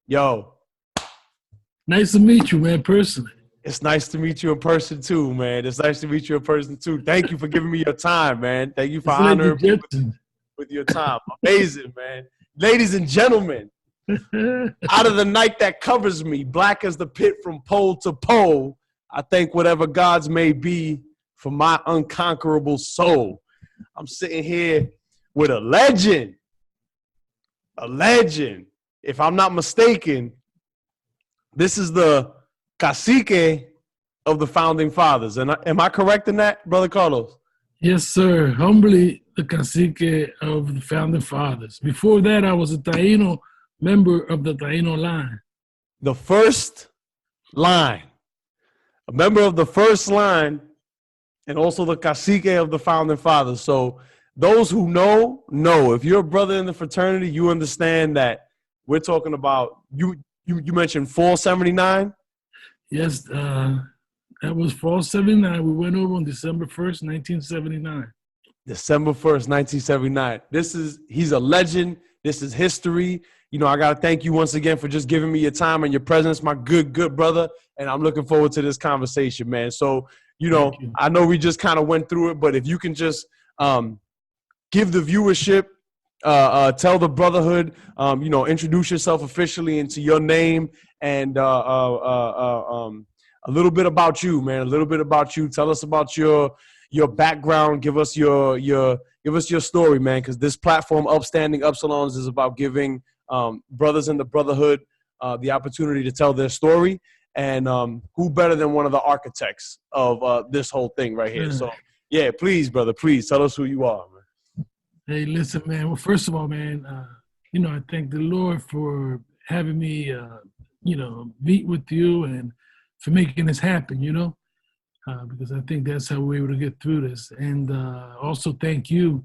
Yo, Nice to meet you, man, personally. it's nice to meet you in person too, man. It's nice to meet you in person too. Thank you for giving me your time, man. Thank you for It's like the honoring me Jetsons. with your time. Amazing, man. Ladies and gentlemen, out of the night that covers me, black as the pit from pole to pole, I thank whatever gods may be for my unconquerable soul. I'm sitting here with a legend. A legend. If I'm not mistaken, this is the cacique of the founding fathers. And am I correct in that, Brother Carlos? Yes, sir. Humbly, the cacique of the founding fathers. Before that, I was a Taino member of the Taino line. The first line, a member of the first line, and also the cacique of the founding fathers. So those who know. If you're a brother in the fraternity, you understand that we're talking about, you mentioned FA'79. Yes, that was fall 79. We went over on December 1st, 1979. December 1st, 1979. He's a legend. This is history. I got to thank you once again for just giving me your time and your presence, my good brother. And I'm looking forward to this conversation, man. So, I know we just kind of went through it, but if you can just give the viewership, tell the brotherhood, introduce yourself officially into your name and a little bit about you, man. A little bit about you. Tell us about your background. Give us your story, man. Because this platform, Upstanding Upsilons, is about giving brothers in the brotherhood the opportunity to tell their story. And who better than one of the architects of this whole thing right here? So, yeah, please, brother, please tell us who you are, man. Hey, listen, man. Well, first of all, man, I thank the Lord for having me, meet with you and for making this happen, because I think that's how we're able to get through this. And also thank you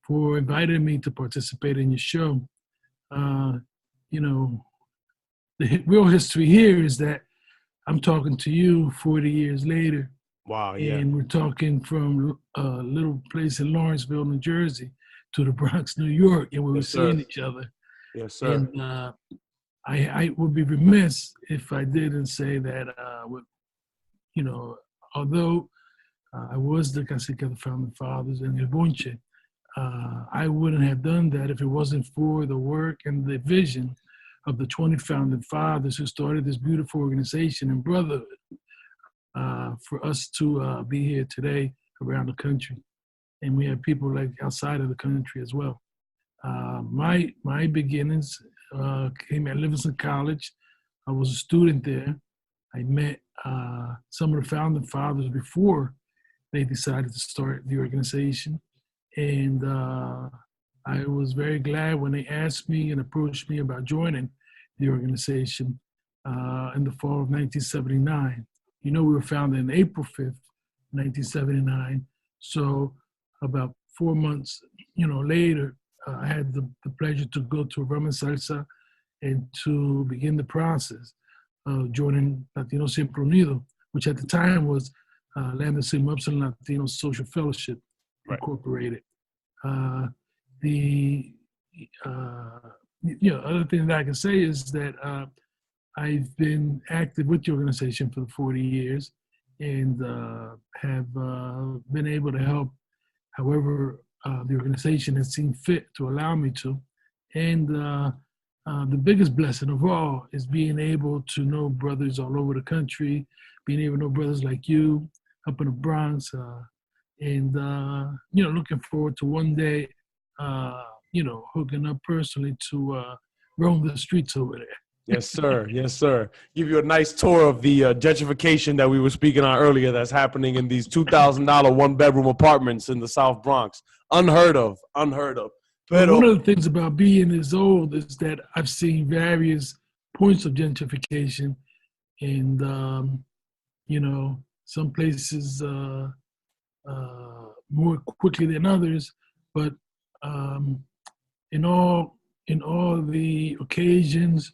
for inviting me to participate in your show. The real history here is that I'm talking to you 40 years later. Wow, yeah. And we're talking from a little place in Lawrenceville, New Jersey, to the Bronx, New York, and we were seeing each other. Yes, sir. And I would be remiss if I didn't say that, although I was the cacique of the founding fathers and El Bonche, I wouldn't have done that if it wasn't for the work and the vision of the 20 founding fathers who started this beautiful organization and brotherhood for us to be here today around the country. And we have people like outside of the country as well. My beginnings came at Livingston College. I was a student there. I met some of the founding fathers before they decided to start the organization. And I was very glad when they asked me and approached me about joining the organization in the fall of 1979. We were founded on April 5th, 1979. So about 4 months, later, I had the pleasure to go to Rum and Salsa and to begin the process of joining Latino Siempre Unido, which at the time was Lambda Sigma Upsilon Latino Social Fellowship Incorporated. The other thing that I can say is that I've been active with the organization for 40 years and have been able to help however the organization has seen fit to allow me to. And the biggest blessing of all is being able to know brothers all over the country, being able to know brothers like you up in the Bronx, and looking forward to one day, hooking up personally to roam the streets over there. Yes, sir. Yes, sir. Give you a nice tour of the gentrification that we were speaking on earlier that's happening in these $2,000 one-bedroom apartments in the South Bronx. Unheard of. But one of the things about being this old is that I've seen various points of gentrification, and some places more quickly than others. But in all the occasions,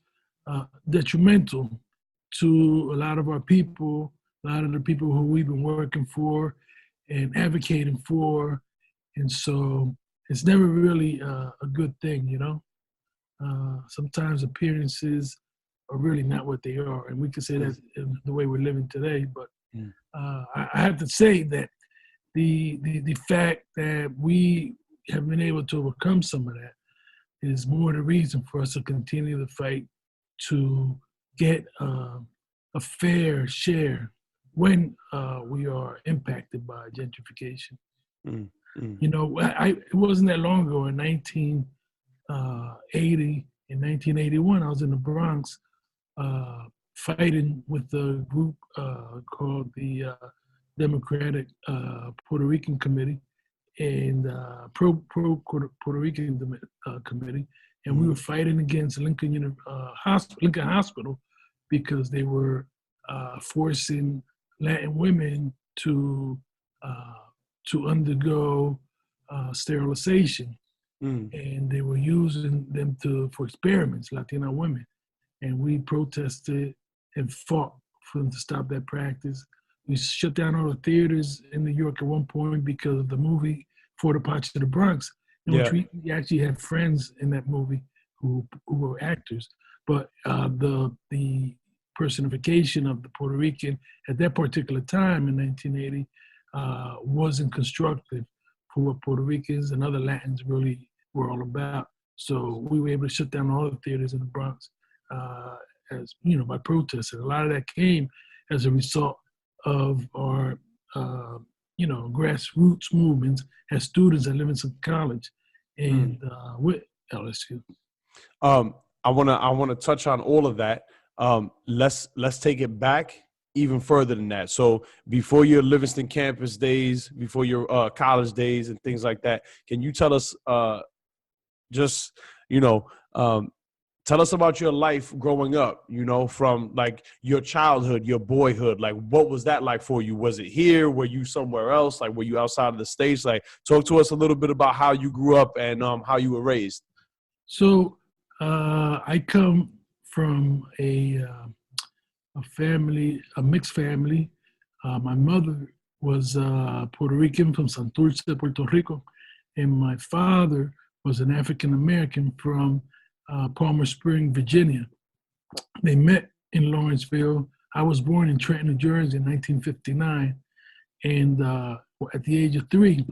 detrimental to a lot of our people, a lot of the people who we've been working for and advocating for, and so it's never really a good thing, Sometimes appearances are really not what they are. And we can say that in the way we're living today. But Mm. I have to say that the fact that we have been able to overcome some of that is more the reason for us to continue the fight to get a fair share when we are impacted by gentrification. Mm. Mm. You know, it wasn't that long ago in 1980, in 1981, I was in the Bronx fighting with a group called the Democratic Puerto Rican Committee and Puerto Rican Committee, and we were fighting against Lincoln Hospital because they were forcing Latin women to undergo sterilization, Mm. and they were using them for experiments, Latina women, and we protested and fought for them to stop that practice. We shut down all the theaters in New York at one point because of the movie For the Parts of the Bronx, in which we actually had friends in that movie who were actors. But the personification of the Puerto Rican at that particular time in 1980 wasn't constructive for what Puerto Ricans and other Latins really were all about. So we were able to shut down all the theaters in the Bronx, as you know, by protest. And a lot of that came as a result of our, grassroots movements as students at Livingston College and with LSU. I wanna touch on all of that. Let's take it back even further than that. So before your Livingston campus days, before your college days and things like that, can you tell us tell us about your life growing up, from like your childhood, your boyhood. Like, what was that like for you? Was it here? Were you somewhere else? Like, were you outside of the States? Like, talk to us a little bit about how you grew up and how you were raised. So I come from a family, a mixed family. My mother was Puerto Rican from Santurce, Puerto Rico, and my father was an African American from Palmer Spring, Virginia. They met in Lawrenceville. I was born in Trenton, New Jersey in 1959, and at the age of 3,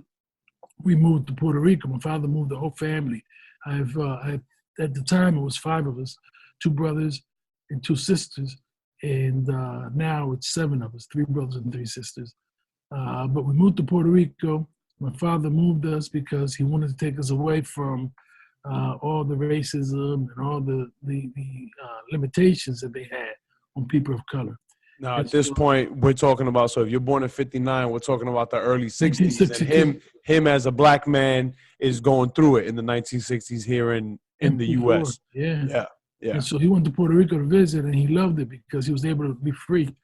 we moved to Puerto Rico. My father moved the whole family. At the time, it was 5 of us, 2 brothers and 2 sisters. And now it's 7 of us, 3 brothers and 3 sisters. But we moved to Puerto Rico. My father moved us because he wanted to take us away from all the racism and all the limitations that they had on people of color. Now, at this point, we're talking about, so if you're born in 59, we're talking about the early 60s. And him as a black man is going through it in the 1960s here in the U.S. Yeah. And so he went to Puerto Rico to visit, and he loved it because he was able to be free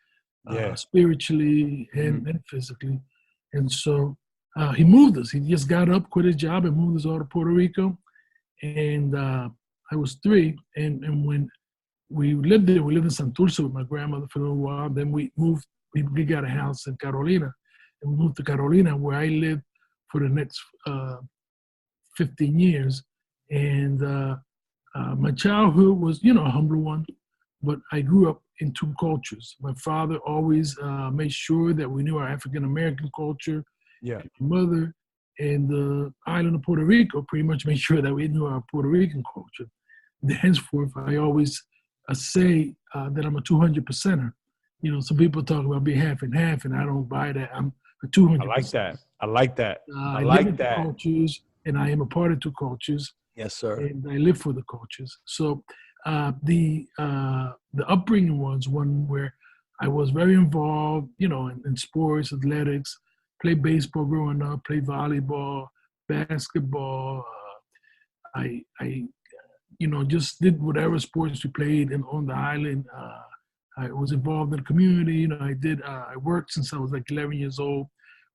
spiritually and physically. And so he moved us. He just got up, quit his job, and moved us all to Puerto Rico. And I was 3, and when we lived there, we lived in Santurce with my grandmother for a little while. Then we moved, we got a house in Carolina, and we moved to Carolina, where I lived for the next 15 years. And my childhood was, a humble one, but I grew up in 2 cultures. My father always made sure that we knew our African-American culture. Yeah. My mother and the island of Puerto Rico pretty much made sure that we knew our Puerto Rican culture. Henceforth, I always say that I'm a 200%er. Some people talk about being half and half, and I don't buy that. I'm a 200%. I like that. I live in 2 cultures, and I am a part of 2 cultures. Yes, sir. And I live for the cultures. So the upbringing was one where I was very involved, in sports, athletics, played baseball growing up, played volleyball, basketball. I just did whatever sports we played on the island. I was involved in the community. I worked since I was like 11 years old,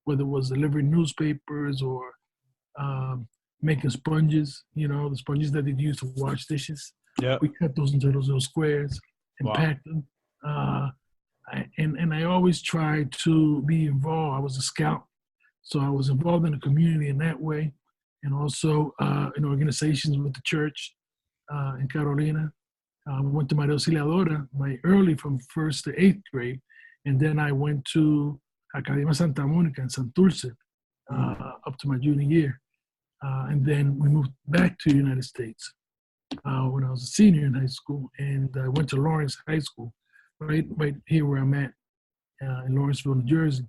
whether it was delivering newspapers or making sponges, the sponges that they'd use to wash dishes. Yeah. We cut those into those little squares and packed them. And I always tried to be involved. I was a scout, so I was involved in the community in that way, and also in organizations with the church in Carolina. Went to Maria Auxiliadora, early from 1st to 8th grade. And then I went to Academia Santa Monica in Santurce up to my junior year. And then we moved back to the United States when I was a senior in high school. And I went to Lawrence High School, right here where I'm at in Lawrenceville, New Jersey.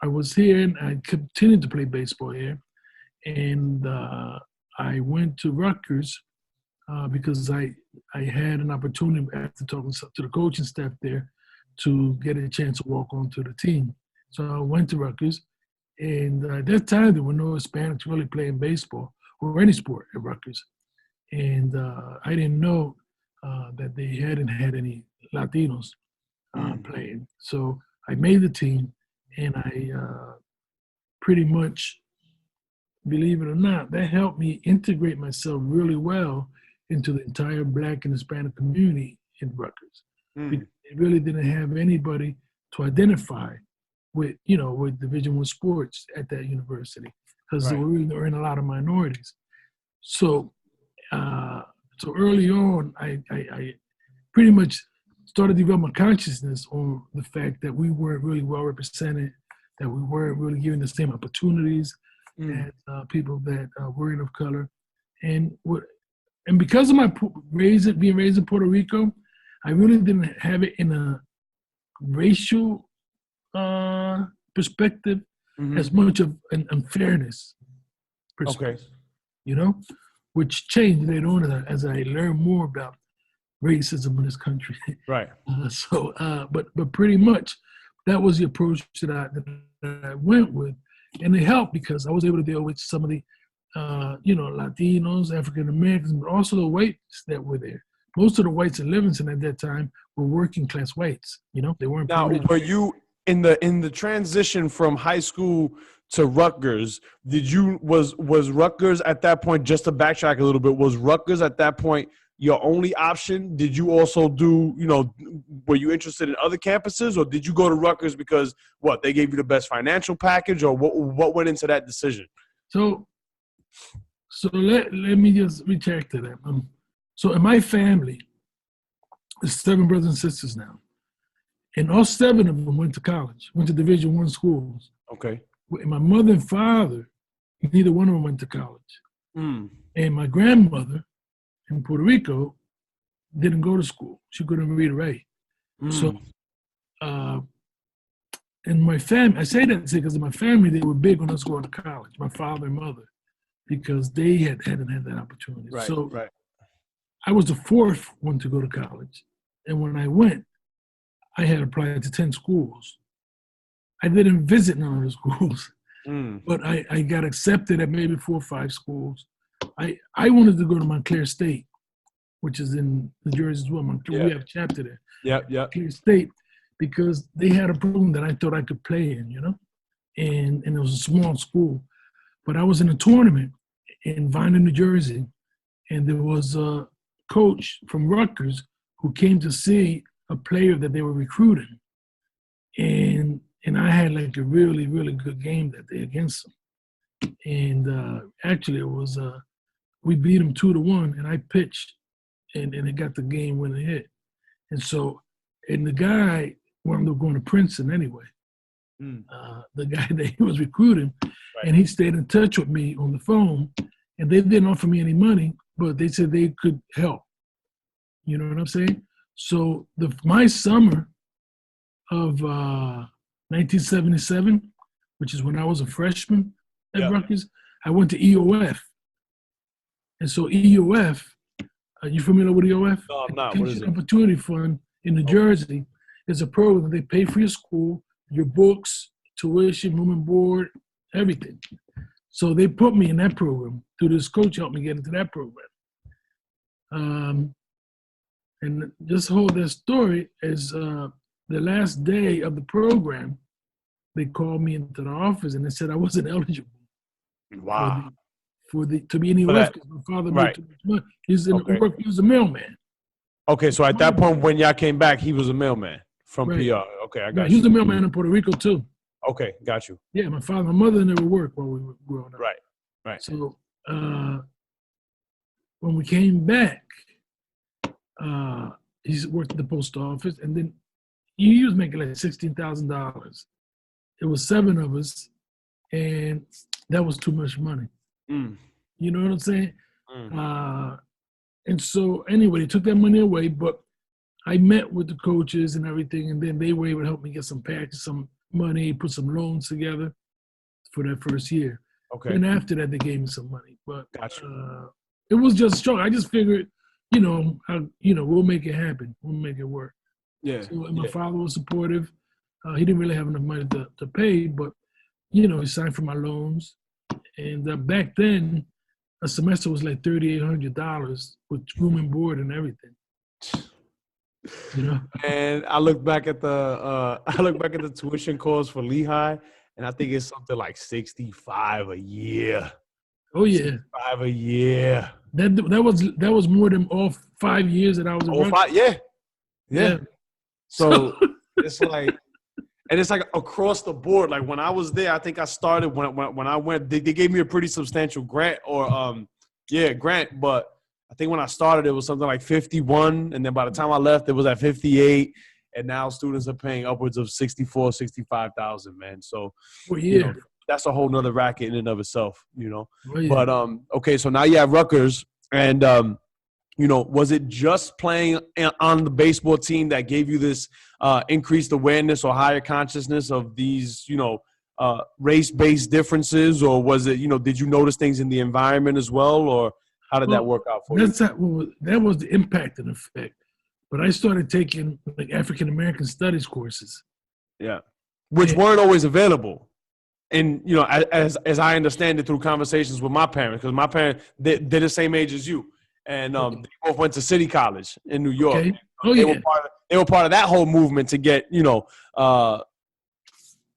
I was here and I continued to play baseball here. And I went to Rutgers because I had an opportunity after talking to the coaching staff there to get a chance to walk onto the team. So I went to Rutgers, and at that time there were no Hispanics really playing baseball or any sport at Rutgers. And I didn't know that they hadn't had any Latinos playing. So I made the team, and I pretty much, believe it or not, that helped me integrate myself really well into the entire Black and Hispanic community in Rutgers. Because they really didn't have anybody to identify with, with Division I sports at that university, because there were in a lot of minorities. So, so early on, I pretty much started to develop my consciousness on the fact that we weren't really well represented, that we weren't really given the same opportunities as people that were of color, and because of my being raised in Puerto Rico, I really didn't have it in a racial perspective as much of an unfairness perspective, which changed later on as I learned more about racism in this country. Right. But pretty much that was the approach that I went with, and it helped because I was able to deal with some of the Latinos, African Americans, but also the whites that were there. Most of the whites in Livingston at that time were working class whites. They weren't. Now, were you in the transition from high school to Rutgers? Was Rutgers at that point, just to backtrack a little bit, was Rutgers at that point your only option? Did you also were you interested in other campuses, or did you go to Rutgers because they gave you the best financial package, or what went into that decision? So let me just retract to that. So in my family, there's 7 brothers and sisters now, and all 7 of them went to college, went to Division I schools. Okay. And my mother and father, neither one of them went to college. And my grandmother in Puerto Rico didn't go to school. She couldn't read or write. So, in my family, I say that because in my family, they were big on us going to college, my father and mother, because they hadn't had that opportunity. Right. I was the 4th one to go to college. And when I went, I had applied to 10 schools. I didn't visit none of the schools, but I got accepted at maybe 4 or 5 schools. I wanted to go to Montclair State, which is in New Jersey as well. We have a chapter there. Yeah. Montclair State, because they had a program that I thought I could play in, and it was a small school. But I was in a tournament in Viner, New Jersey, and there was a coach from Rutgers who came to see a player that they were recruiting. And I had like a really, really good game that day against him. And actually it was, we beat him 2-1, and I pitched, and it got the game-winning hit. And so, and the guy wound up going to Princeton anyway. The guy that he was recruiting, and he stayed in touch with me on the phone, and they didn't offer me any money, but they said they could help. You know what I'm saying? So my summer of 1977, which is when I was a freshman at Rutgers, I went to EOF. And so EOF, you familiar with EOF? No, I'm not. Education What is it? Opportunity Fund in New Jersey is a program. They pay for your school, your books, tuition, room and board, everything. So they put me in that program. Through this coach helped me get into that program. And just hold that story is the last day of the program, they called me into the office and they said I wasn't eligible. Wow. To be in EOF because my father made too much money. He was a mailman. Okay, so at that point when y'all came back, he was a mailman from PR. Okay, I got you. He was a mailman in Puerto Rico too. Okay, got you. Yeah, my mother never worked while we were growing up. Right. So when we came back, he worked at the post office, and then he was making like $16,000. It was 7 of us, and that was too much money. Mm. You know what I'm saying? Mm. And so anyway, they took that money away, but I met with the coaches and everything, and then they were able to help me get some packages, some money, put some loans together for that first year. Okay. And after that, they gave me some money. But Gotcha. it was just strong. I just figured, we'll make it happen. We'll make it work. Yeah. So and my father was supportive. He didn't really have enough money to pay, but, he signed for my loans. And back then, a semester was like $3,800 with room and board and everything. And I look back at the tuition costs for Lehigh, and I think it's something like $65 a year. Oh yeah, $65 a year. That was more than all 5 years that I was Oh, 5, yeah. So it's like, and it's like across the board. Like when I was there, I think I started when I went. They gave me a pretty substantial grant grant. But I think when I started, it was something like 51, and then by the time I left, it was at 58. And now students are paying upwards of 64, 65,000, man. So, that's a whole nother racket in and of itself, Oh, yeah. But okay, so now you have Rutgers, and was it just playing on the baseball team that gave you this increased awareness or higher consciousness of these, race-based differences, or was it, did you notice things in the environment as well, or how did that work out for you? That was the impact and effect. But I started taking like African American studies courses. Yeah, which weren't always available. And as I understand it through conversations with my parents, because my parents they're the same age as you, and they both went to City College in New York. Okay. Oh they yeah. They were part of that whole movement to get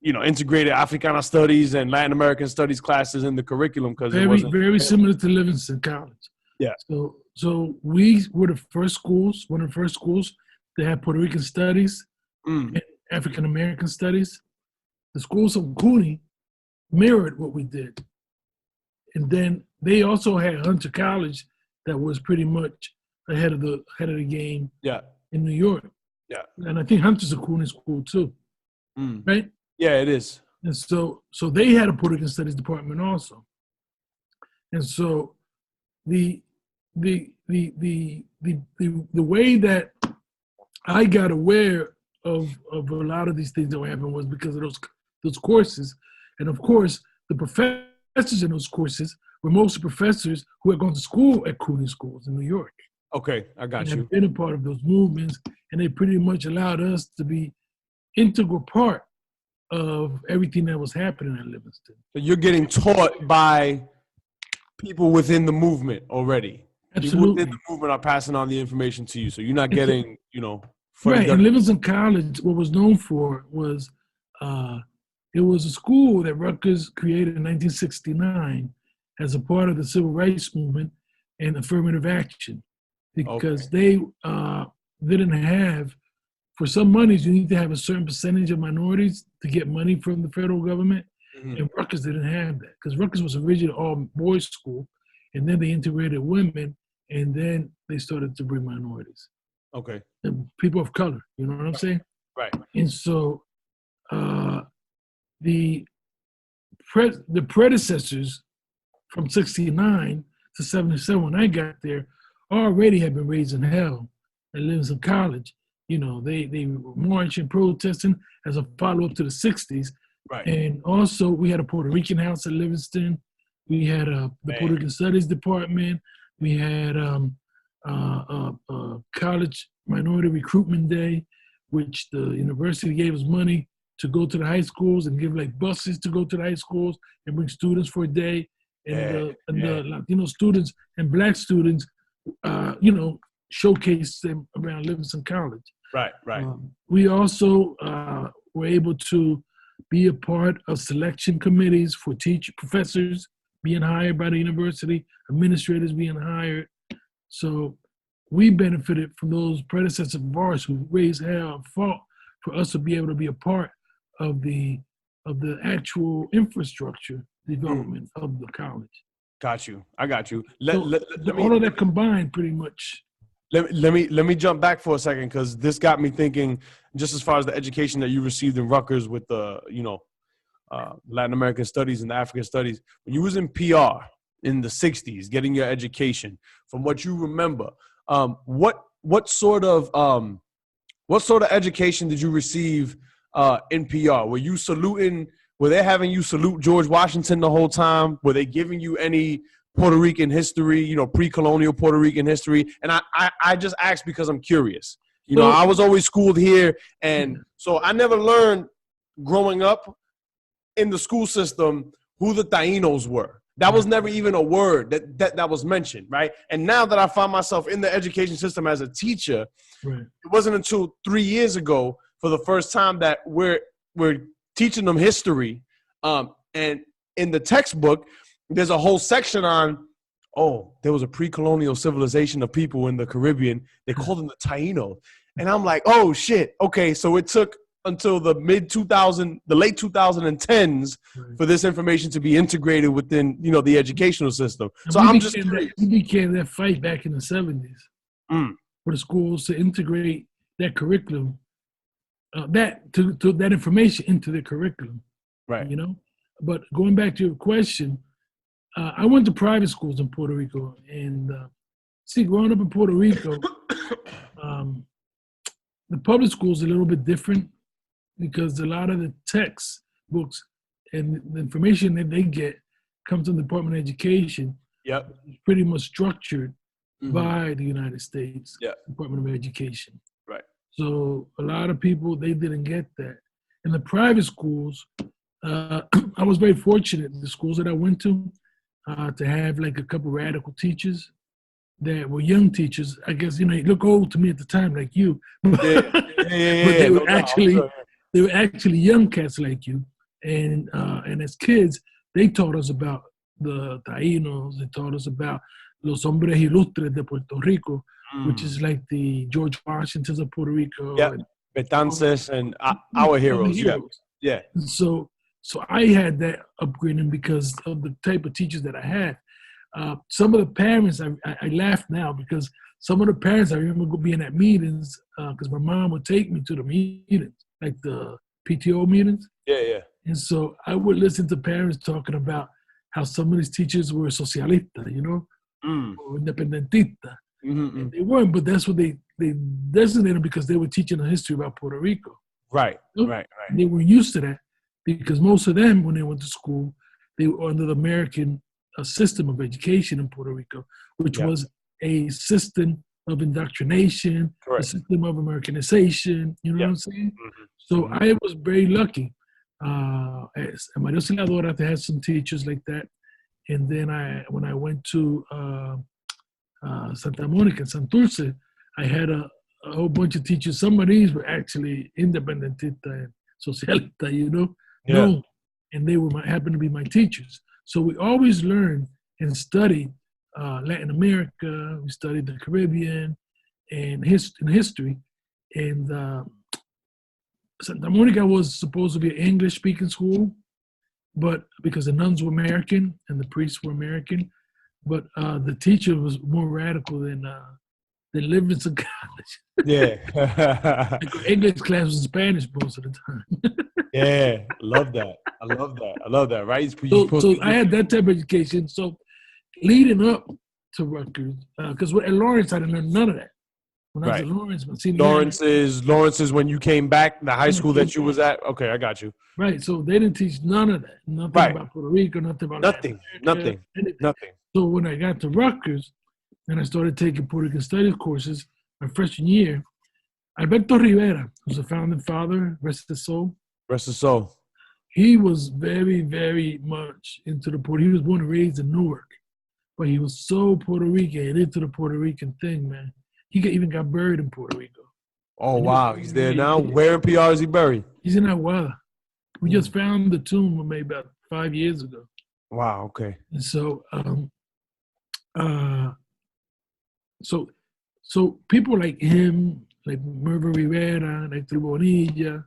integrated Africana studies and Latin American studies classes in the curriculum, because it wasn't very similar to Livingston College. Yeah. So we were one of the first schools that had Puerto Rican studies and African American studies. The schools of Cooney mirrored what we did. And then they also had Hunter College that was pretty much ahead of the game in New York. Yeah. And I think Hunter's a Cooney school too. Right? Yeah, it is. And so they had a Puerto Rican studies department also. And so the way that I got aware of a lot of these things that were happening was because of those courses. And of course, the professors in those courses were mostly professors who had gone to school at Cooney schools in New York. Okay, I got you. And had been a part of those movements, and they pretty much allowed us to be integral part of everything that was happening at Livingston. So you're getting taught by people within the movement already. Absolutely. People within the movement are passing on the information to you, so you're not getting, right. And Livingston College, what was known for was it was a school that Rutgers created in 1969 as a part of the civil rights movement and affirmative action, because they didn't have, for some monies, you need to have a certain percentage of minorities to get money from the federal government. And Rutgers didn't have that, because Rutgers was originally all boys school, and then they integrated women, and then they started to bring minorities. Okay. And people of color, you know what I'm saying? Right. And so the predecessors from 69 to 77, when I got there, already had been raising hell at Livingston College. They were marching, protesting as a follow-up to the 60s. Right. And also, we had a Puerto Rican house at Livingston. We had the Puerto Rican Studies Department. We had College Minority Recruitment Day, which the university gave us money to go to the high schools and give like buses to go to the high schools and bring students for a day. And the Latino students and Black students, showcased them around Livingston College. Right. We also were able to be a part of selection committees for professors being hired by the university, administrators being hired. So we benefited from those predecessors of ours who raised hell and fought for us to be able to be a part of the actual infrastructure development of the college. Got you. I got you. So all of that combined, pretty much. Let me jump back for a second, because this got me thinking, just as far as the education that you received in Rutgers with the Latin American studies and the African studies. When you was in PR in the 60s, getting your education, from what you remember, what sort of education did you receive in PR? Were you saluting? Were they having you salute George Washington the whole time? Were they giving you any Puerto Rican history, pre-colonial Puerto Rican history? And I just asked because I'm curious. I was always schooled here, and so I never learned growing up in the school system who the Tainos were. That was never even a word that was mentioned, right? And now that I find myself in the education system as a teacher, it wasn't until 3 years ago for the first time that we're teaching them history. And in the textbook, there's a whole section on, there was a pre-colonial civilization of people in the Caribbean. They called them the Taino. And I'm like, oh shit. Okay, so it took until the late 2010s for this information to be integrated within, the educational system. So I'm just curious. We became that fight back in the 70s for the schools to integrate that curriculum, that information into the curriculum. Right. But going back to your question, I went to private schools in Puerto Rico, and growing up in Puerto Rico, the public schools are a little bit different, because a lot of the textbooks and the information that they get comes from the Department of Education. Yep. It's pretty much structured by the United States Department of Education. Right. So a lot of people, they didn't get that. In the private schools, I was very fortunate in the schools that I went to have like a couple radical teachers that were young teachers. I guess, they look old to me at the time, like you. But they were they were actually young cats like you. And as kids, they taught us about the Tainos. They taught us about los hombres ilustres de Puerto Rico, which is like the George Washingtons of Puerto Rico. Yeah, Betances and our heroes. Yeah. So I had that upbringing because of the type of teachers that I had. Some of the parents, I laugh now, because some of the parents, I remember being at meetings, because my mom would take me to the meetings, like the PTO meetings. Yeah. And so I would listen to parents talking about how some of these teachers were socialista, or independentista. And they weren't, but that's what they designated because they were teaching the history about Puerto Rico. Right. They were used to that, because most of them, when they went to school, they were under the American system of education in Puerto Rico, which was a system of indoctrination, a system of Americanization. You know what I'm saying? So I was very lucky. As Maria Auxiliadora, I had some teachers like that. And then when I went to Santa Monica and Santurce, I had a whole bunch of teachers. Some of these were actually independentista and socialista, No, and they happened to be my teachers. So we always learned and studied Latin America. We studied the Caribbean and history. And Santa Monica was supposed to be an English-speaking school, but because the nuns were American and the priests were American, but the teacher was more radical than Livingston College. Yeah. English class was Spanish most of the time. Yeah, love that. I love that, right? So I had that type of education. So leading up to Rutgers, because at Lawrence, I didn't learn none of that. When I was at Lawrence, Lawrence is when you came back, the high school that you was at. Okay, I got you. Right. So they didn't teach none of that. Nothing about Puerto Rico, nothing about nothing. So when I got to Rutgers and I started taking Puerto Rican studies courses my freshman year, Alberto Rivera, who's the founding father, rest his soul. Rest his soul. He was very, very much into he was born and raised in Newark, but he was so Puerto Rican, into the Puerto Rican thing, man. He even got buried in Puerto Rico. Oh, wow. He's there now? Where in PR is he buried? He's in Aguada. We just found the tomb maybe about 5 years ago. Wow, okay. And so, so people like him, like Merva Rivera, like Tribonilla,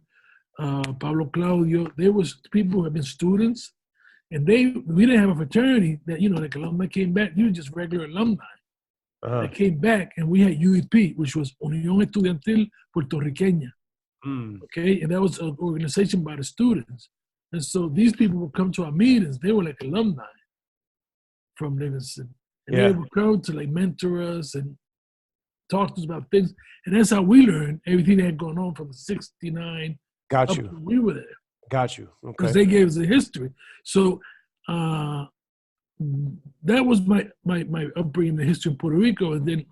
Pablo Claudio, there was people who have been students And we didn't have a fraternity that, like alumni came back. You were just regular alumni that came back, and we had UEP, which was Unión Estudiantil Puertorriqueña. Okay, and that was an organization by the students. And so these people would come to our meetings. They were like alumni from Livingston. And they would come to like mentor us and talk to us about things. And that's how we learned everything that had gone on from '69. Got you. We were there. Got you. Okay. Because they gave us the history. So that was my upbringing, the history of Puerto Rico, and then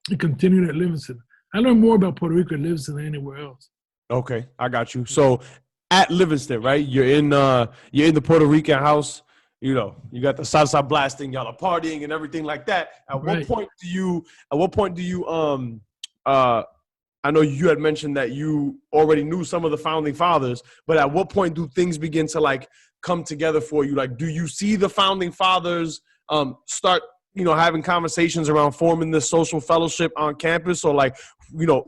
it continued at Livingston. I learned more about Puerto Rico at Livingston than anywhere else. Okay, I got you. So at Livingston, right? You're in the Puerto Rican house. You got the salsa blasting, y'all are partying and everything like that. At what point do you I know you had mentioned that you already knew some of the founding fathers, but at what point do things begin to like come together for you? Like, do you see the founding fathers start, having conversations around forming this social fellowship on campus, or like,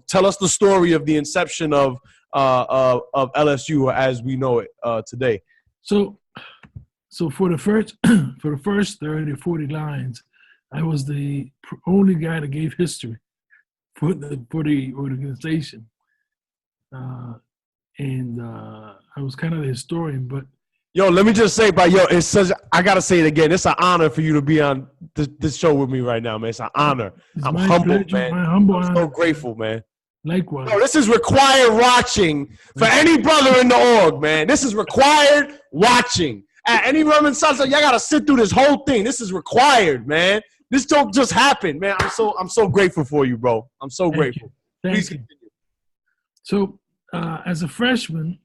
tell us the story of the inception of LSU as we know it today. So for the first 30 or 40 lines, I was the only guy that gave history for the organization, and I was kind of the historian. But let me just say, it's such. I gotta say it again. It's an honor for you to be on this show with me right now, man. It's an honor. I'm humbled, man. I'm so grateful, man. Likewise. This is required watching for any brother in the org, man. This is required watching. At any rum and salsa, y'all gotta sit through this whole thing. This is required, man. This don't just happen, man. I'm so grateful for you, bro. I'm so grateful. Please continue. So as a freshman,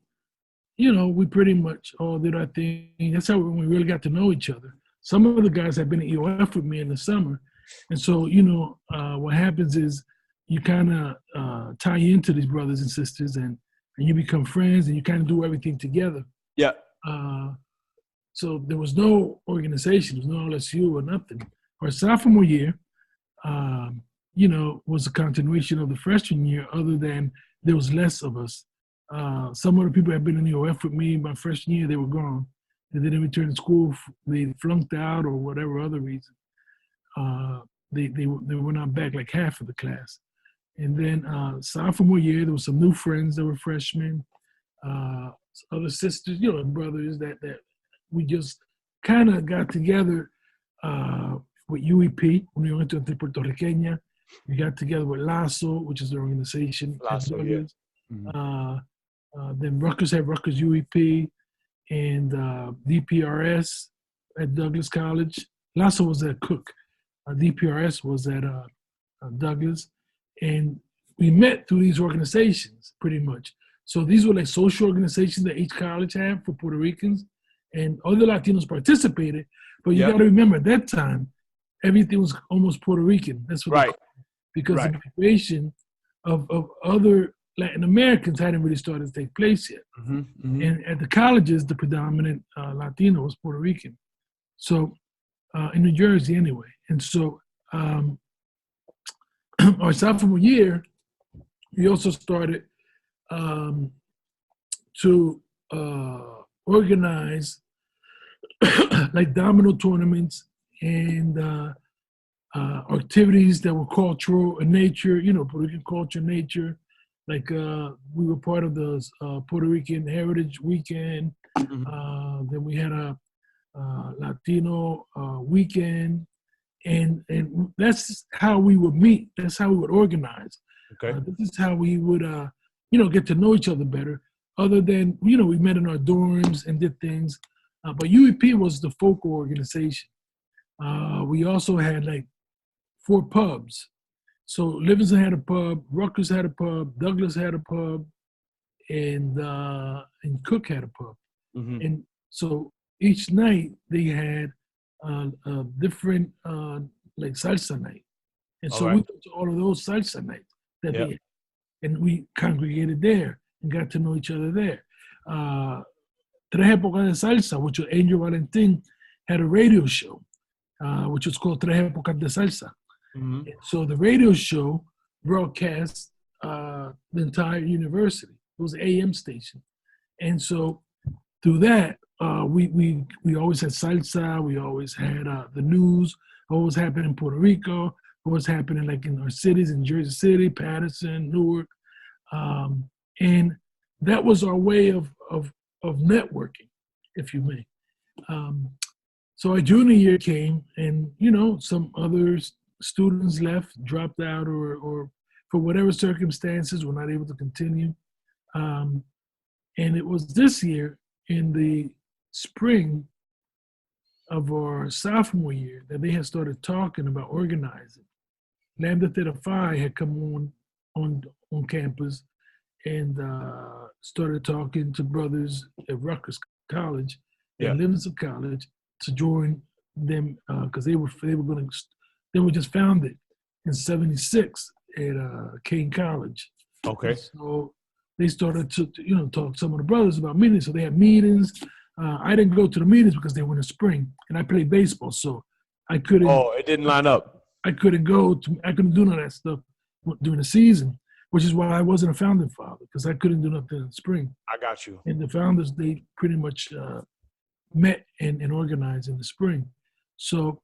we pretty much all did our thing. That's how we really got to know each other. Some of the guys have been at EOF with me in the summer. And so, what happens is you kind of tie into these brothers and sisters, and you become friends, and you kind of do everything together. Yeah. So there was no organization. There was no LSU or nothing. Our sophomore year, was a continuation of the freshman year, other than there was less of us. Some of the people had been in the OF with me my freshman year, they were gone. And then they returned to school, they flunked out or whatever other reason. They were not back, like half of the class. And then sophomore year, there was some new friends that were freshmen, other sisters, brothers that we just kind of got together with UEP, Unión Estudiantil Puertorriqueña. We got together with Lasso, which is the organization. Lasso, yeah. Then Rutgers had Rutgers UEP, and DPRS at Douglas College. Lasso was at Cook. DPRS was at Douglas. And we met through these organizations, pretty much. So these were like social organizations that each college had for Puerto Ricans, and other Latinos participated. But you got to remember, at that time, everything was almost Puerto Rican. That's what because the migration of other Latin Americans hadn't really started to take place yet. And at the colleges, the predominant Latino was Puerto Rican. So in New Jersey anyway. And so our sophomore year, we also started to organize like domino tournaments and activities that were cultural in nature, Puerto Rican culture in nature. Like we were part of the Puerto Rican Heritage Weekend. Then we had a Latino weekend, and that's how we would meet. That's how we would organize. Okay. This is how we would, get to know each other better. Other than, we met in our dorms and did things. But UEP was the focal organization. We also had like 4 pubs. So Livingston had a pub, Rutgers had a pub, Douglas had a pub, and Cook had a pub. And so each night they had a different like salsa night. And so we went to all of those salsa nights that they had. And we congregated there and got to know each other there. Tres Épocas de Salsa, which was Angel Valentin, had a radio show, which was called Tres Épocas de Salsa. So the radio show broadcast the entire university. It was an AM station. And so through that, we always had salsa. We always had the news. What was happening in Puerto Rico? What was happening like in our cities in Jersey City, Patterson, Newark, and that was our way of networking, if you may. So our junior year came, and some other students left, dropped out, or for whatever circumstances were not able to continue. And it was this year in the spring of our sophomore year that they had started talking about organizing. Lambda Theta Phi had come on campus and started talking to brothers at Rutgers College and Livingston College to join them because they were just founded in '76 at Kane College. Okay. And so they started to talk to some of the brothers about meetings. So they had meetings. I didn't go to the meetings because they were in the spring, and I played baseball, so I couldn't. Oh, it didn't line up. I couldn't do none of that stuff during the season, which is why I wasn't a founding father, because I couldn't do nothing in the spring. I got you. And the founders, they pretty much met and organized in the spring. So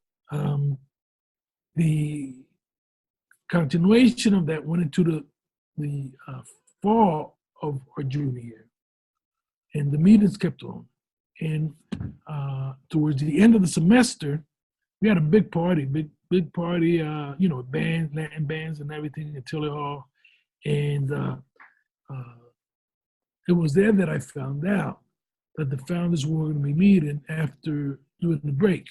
the continuation of that went into the fall of our junior year, and the meetings kept on. And towards the end of the semester, we had a big party, big party, bands, Latin bands and everything at Tiller Hall. And it was there that I found out that the founders were going to be meeting after doing the break.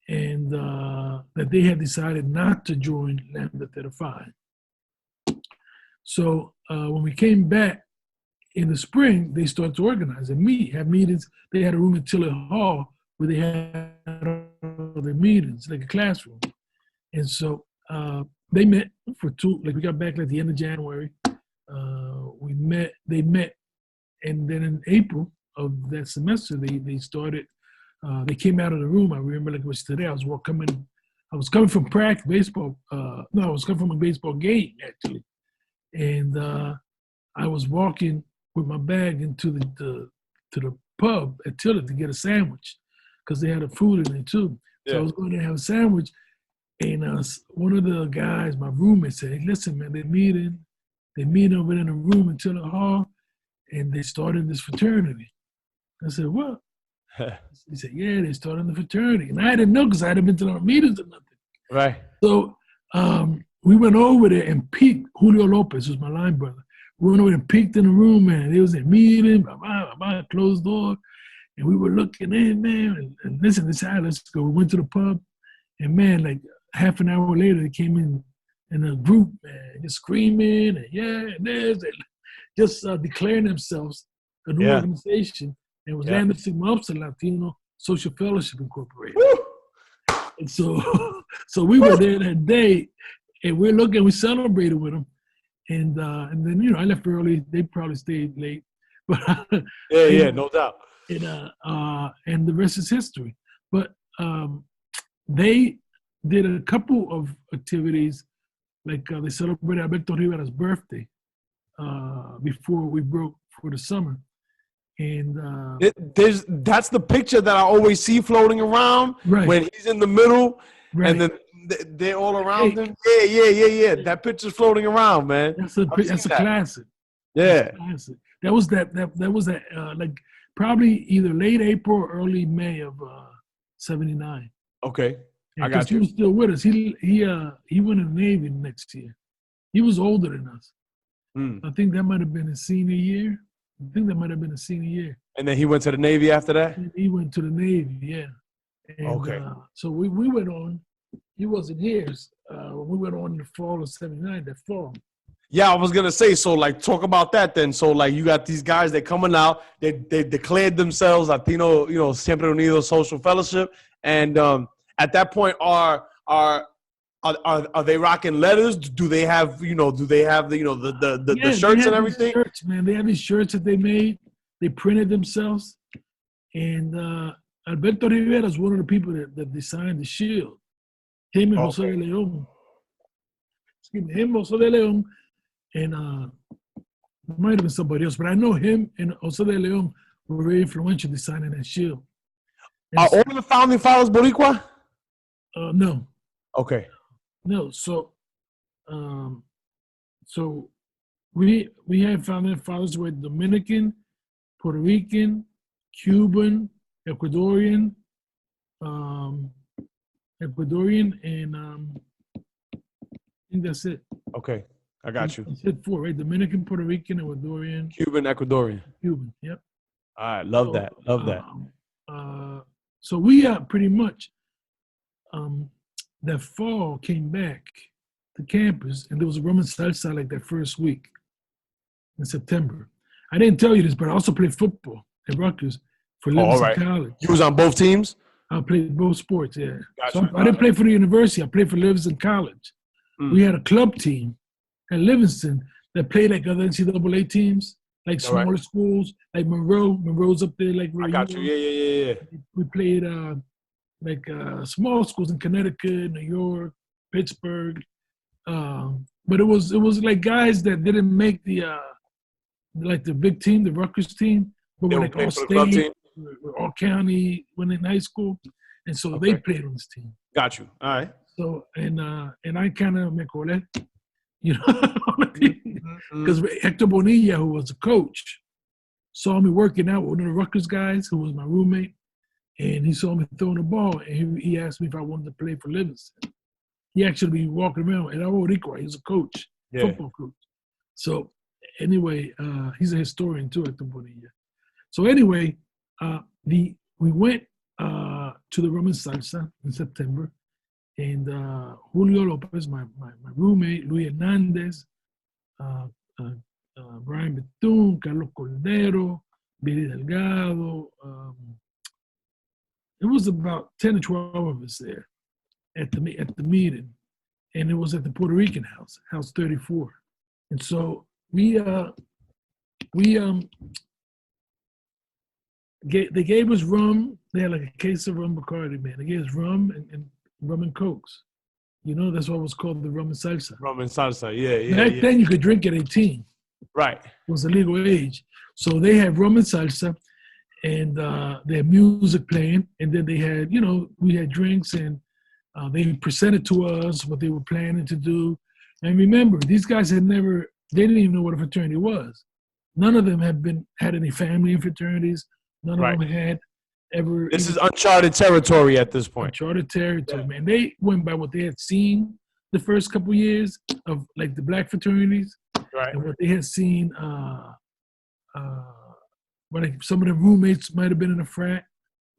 And that they had decided not to join Lambda Theta Phi. So when we came back in the spring, they started to organize and have meetings. They had a room at Tiller Hall where they had all their meetings, like a classroom. And so they met for we got back at the end of January. They met, and then in April of that semester, they started, they came out of the room. I remember like it was today. I was coming from practice, baseball. I was coming from a baseball game, actually. And I was walking with my bag into the pub at Tiller to get a sandwich because they had a food in there too. So I was going to have a sandwich, and one of the guys, my roommate, said, "Hey, listen, man, they're meeting over in a room in Tiller Hall, and they started this fraternity." I said, "What?" He said, "Yeah, they started the fraternity," and I didn't know because I hadn't been to no meetings or nothing. Right. So we went over there and peeked. Julio Lopez was my line brother. We went over and peeked in the room, man. It was a meeting, behind closed door. And we were looking in, man, and listen, let's go. We went to the pub, and man, like half an hour later, they came in a group, man, just screaming, and and just declaring themselves a new organization. It was Lambda Sigma Upsilon, Latino Social Fellowship Incorporated. Woo! And so we were there that day, and we celebrated with them. And then, I left early. They probably stayed late. But no doubt. And the rest is history. But they did a couple of activities, like they celebrated Alberto Rivera's birthday before we broke for the summer. And that's the picture that I always see floating around when he's in the middle, and then they're all around him. Yeah. That picture's floating around, man. That's a classic. Yeah. Classic. That was like probably either late April or early May of '79. Okay, I got you. He was still with us. He went in the Navy next year. He was older than us. I think that might have been his senior year. And then he went to the Navy after that? He went to the Navy, yeah. And, okay. So we went on. He wasn't here. We went on in the fall of '79, that fall. Yeah, I was going to say, so, like, talk about that then. So, like, you got these guys that coming out. They declared themselves Latino, Siempre Unidos Social Fellowship. And at that point, are they rocking letters? Do they have, the shirts and everything? Shirts, man. They have these shirts that they made. They printed themselves. And Alberto Rivera is one of the people that designed the shield. Him and Jose de Leon. Jose de Leon, and there might have been somebody else, but I know him and Jose de Leon were very influential in signing that shield. Are all of the founding fathers Boricua? No. Okay. No. So we had founding fathers who were Dominican, Puerto Rican, Cuban, Ecuadorian, and I think that's it. Okay. I got you. I said 4, right? Dominican, Puerto Rican, Ecuadorian, Cuban, Ecuadorian. Cuban. Yep. All right. Love that. Love that. So we pretty much that fall came back to campus, and there was a Roman salsa like that first week in September. I didn't tell you this, but I also played football at Rutgers for Livingston College. You was on both teams? I played both sports, yeah. Gotcha. So I didn't play for the university. I played for Livingston College. We had a club team at Livingston that played like other NCAA teams, like smaller schools, like Monroe. Monroe's up there, like. I got you. Yeah. We played small schools in Connecticut, New York, Pittsburgh. But it was like guys that didn't make the big team, the Rutgers team, but were like all state, all county when in high school, and so they played on this team. Got you. All right. So and I kind of me colé, because Hector Bonilla, who was a coach, saw me working out with one of the Rutgers guys who was my roommate, and he saw me throwing the ball, and he asked me if I wanted to play for Livingston. He actually be walking around, and I wrote Rico. He was a coach, football coach. So anyway, he's a historian too, Hector Bonilla. So anyway, we went to the Roman Salsa in September, and Julio Lopez, my roommate, Luis Hernandez, Brian Bethune, Carlos Cordero, Billy Delgado. It was about 10 or 12 of us there at the meeting, and it was at the Puerto Rican house, House 34. And so they gave us rum. They had like a case of rum Bacardi, man. They gave us rum and rum and cokes. That's what was called the rum and salsa. Rum and salsa, yeah. Back then you could drink at 18. Right. It was a legal age. So they had rum and salsa, and they had music playing, and then they had, we had drinks, and they presented to us what they were planning to do. And remember, these guys they didn't even know what a fraternity was. None of them had any family in fraternities. None of them had ever. This is uncharted territory at this point. Uncharted territory, man. They went by what they had seen the first couple years of like the black fraternities, and what they had seen. Like some of the roommates might have been in a frat.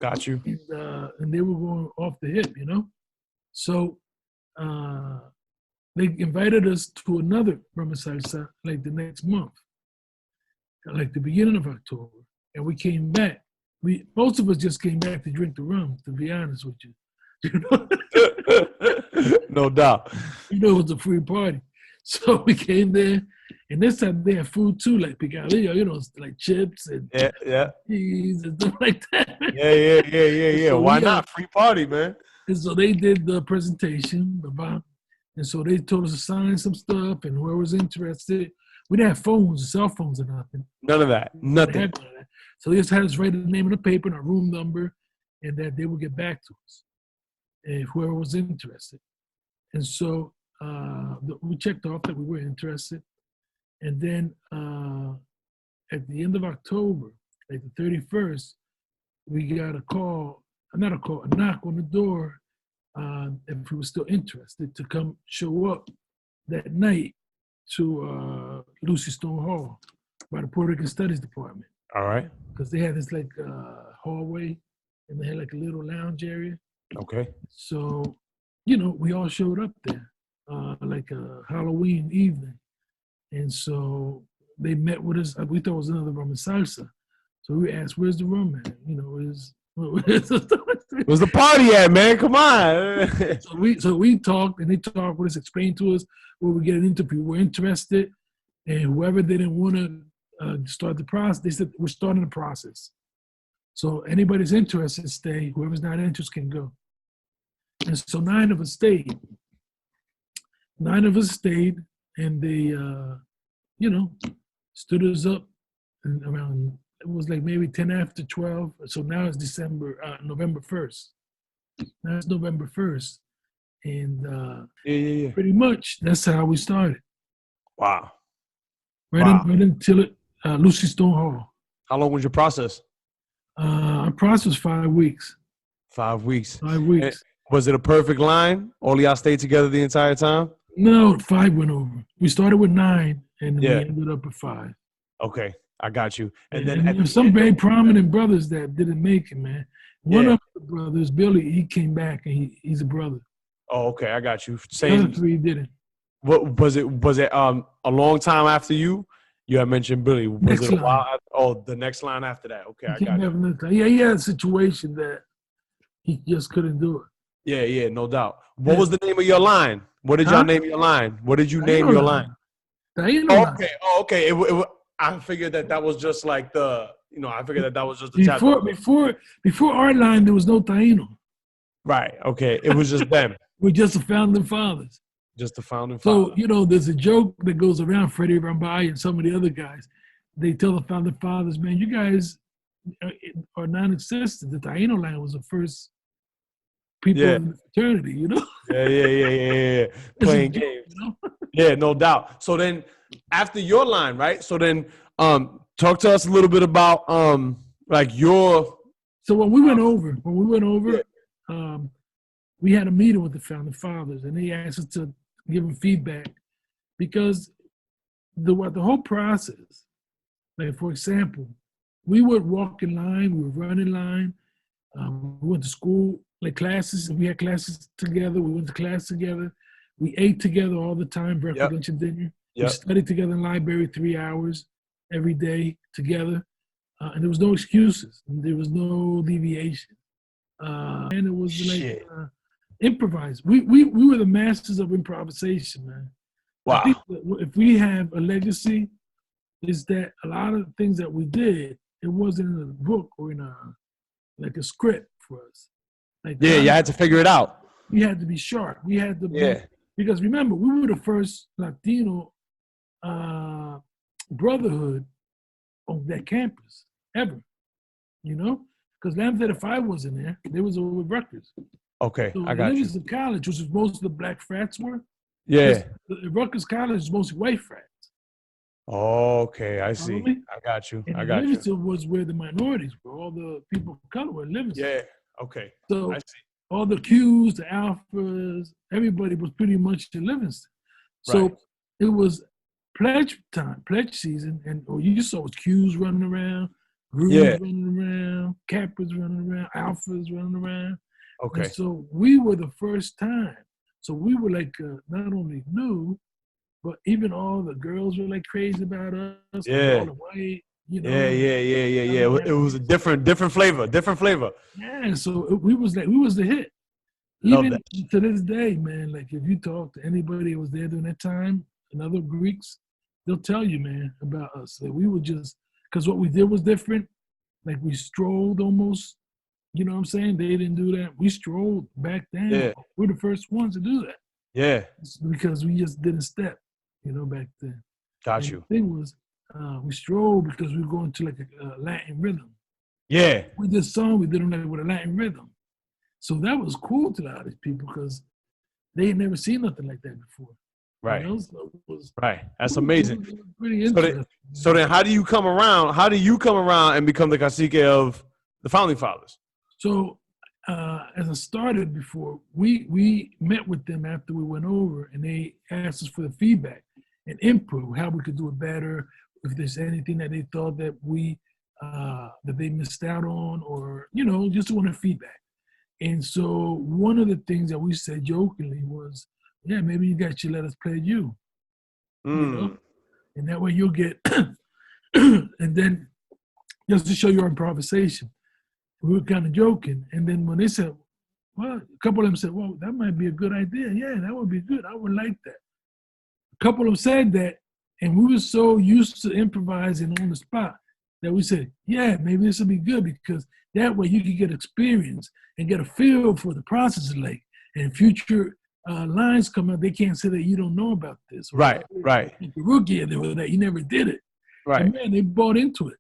Got you. And they were going off the hip, So they invited us to another Roman Salsa like the next month, like the beginning of October. And we came back. Most of us just came back to drink the rum, to be honest with you. No doubt. It was a free party. So we came there, and this time they had food too, like picadillo, like chips and cheese and stuff like that. Yeah. So why not? Free party, man. And so they did the presentation about, and so they told us to sign some stuff, and whoever was interested. We didn't have phones, cell phones, or nothing. None of that. Nothing. So they just had us write the name of the paper and our room number, and that they would get back to us if whoever was interested. And so we checked off that we were interested. And then at the end of October, like the 31st, we got a knock on the door if we were still interested to come show up that night to Lucy Stone Hall by the Puerto Rican Studies Department. All right. Because they had this like hallway, and they had like a little lounge area. Okay. So, we all showed up there like a Halloween evening. And so they met with us. We thought it was another rum and salsa. So we asked, where's the rum at? Where's the party at, man? Come on. So we talked, and they talked with us, explained to us where we get an interview. We're interested, and whoever didn't want to start the process, they said, we're starting the process. So anybody's interested, stay. Whoever's not interested can go. And so 9 of us stayed. 9 of us stayed, and they, stood us up around it was like maybe 10 after 12. So now it's November 1st. Now it's November 1st. And Yeah. pretty much that's how we started. Wow. Right, Wow. right until Lucy Stone Hall. How long was your process? Our process was 5 weeks. 5 weeks. 5 And weeks. was it a perfect line? All of y'all stayed together the entire time? No, 5 went over. We started with 9, and we Yeah. ended up at 5. Okay, I got you. And then And at there's the some end very of, prominent brothers that didn't make it, man. One yeah. of the brothers, Billy, he came back, and he's a brother. Oh, okay, I got you. The other Same. 3 didn't. What was it? Was it a long time after you? You had mentioned Billy. Was Next it a line. while? After, oh, the next line after that. Okay, I He came got back you. another time. Yeah, he had a situation that he just couldn't do it. Yeah, no doubt. What Yeah. was the name of your line? What did y'all Huh? name your line? What did you Taino name your line. line? Taino Oh, line. okay. Oh, okay. I figured that was just like I figured that was just the chapter. Before our line, there was no Taino. Right. Okay. It was just them. We're just the founding fathers. Just the founding So, father. there's a joke that goes around, Freddie Rambai and some of the other guys. They tell the founding fathers, man, you guys are non-existent. The Taino line was the first people Yeah. in the fraternity, Yeah. It's a Playing joke, games. Yeah, no doubt. So then after your line, right? So then talk to us a little bit about like your So when we went over, yeah. we had a meeting with the founding fathers, and they asked us to give them feedback because the whole process, like for example, we would walk in line, we would run in line, we went to school, like classes, and we had classes together. We went to class together. We ate together all the time, breakfast, lunch, and dinner. We studied together in the library 3 hours every day together. And there was no excuses. There was no deviation. And it was like improvised. We were the masters of improvisation, man. Wow. I think that if we have a legacy, is that a lot of the things that we did, it wasn't in a book or in a script for us. Like you had to figure it out. We had to be sharp. We had to be, because remember, we were the first Latino brotherhood on that campus ever, because Lambda 5 wasn't there. They was over with Rutgers. Okay, so I got you. Livingston College, which is most of the black frats were. Yeah. Rutgers College is mostly white frats. Okay, I see. I got you. And Livingston was where the minorities were. All the people of color were in Livingston. Yeah. Okay. So I see. all the Qs, the Alphas, everybody was pretty much in Livingston. So it was pledge time, pledge season, and you saw was Qs running around, Grooves running around, Kappas running around, Alphas running around. Okay. And so we were the first time. So we were like not only new, but even all the girls were like crazy about us. Yeah. All the white, Yeah. It was a different flavor. Yeah. So we was the hit. Love Even that. to this day, man, like if you talk to anybody who was there during that time and other Greeks, they'll tell you, man, about us. That we were just, because what we did was different. Like we strolled almost, you know what I'm saying? They didn't do that. We strolled back then. Yeah. We're the first ones to do that. Yeah. Because we just didn't step, back then. Got you. The thing was, we strolled because we were going to like a Latin rhythm. Yeah. We did song, we did them like with a Latin rhythm. So that was cool to a lot of these people because they had never seen nothing like that before. Right. So right. That's amazing. It was pretty interesting. So then how do you come around? How do you come around and become the cacique of the founding fathers? So as I started before, we met with them after we went over and they asked us for the feedback and input, how we could do it better, if there's anything that they thought that that they missed out on, or, just wanted feedback. And so one of the things that we said jokingly was, yeah, maybe you guys should let us play you, and that way you'll get, and then just to show your improvisation. We were kind of joking. And then when they said, well, a couple of them said, well, that might be a good idea. Yeah, that would be good. I would like that. A couple of them said that, and we were so used to improvising on the spot that we said, yeah, maybe this will be good because that way you can get experience and get a feel for the process like. And future lines come out, they can't say that you don't know about this. Right. Like the rookie, that you never did it. Right. And man, they bought into it.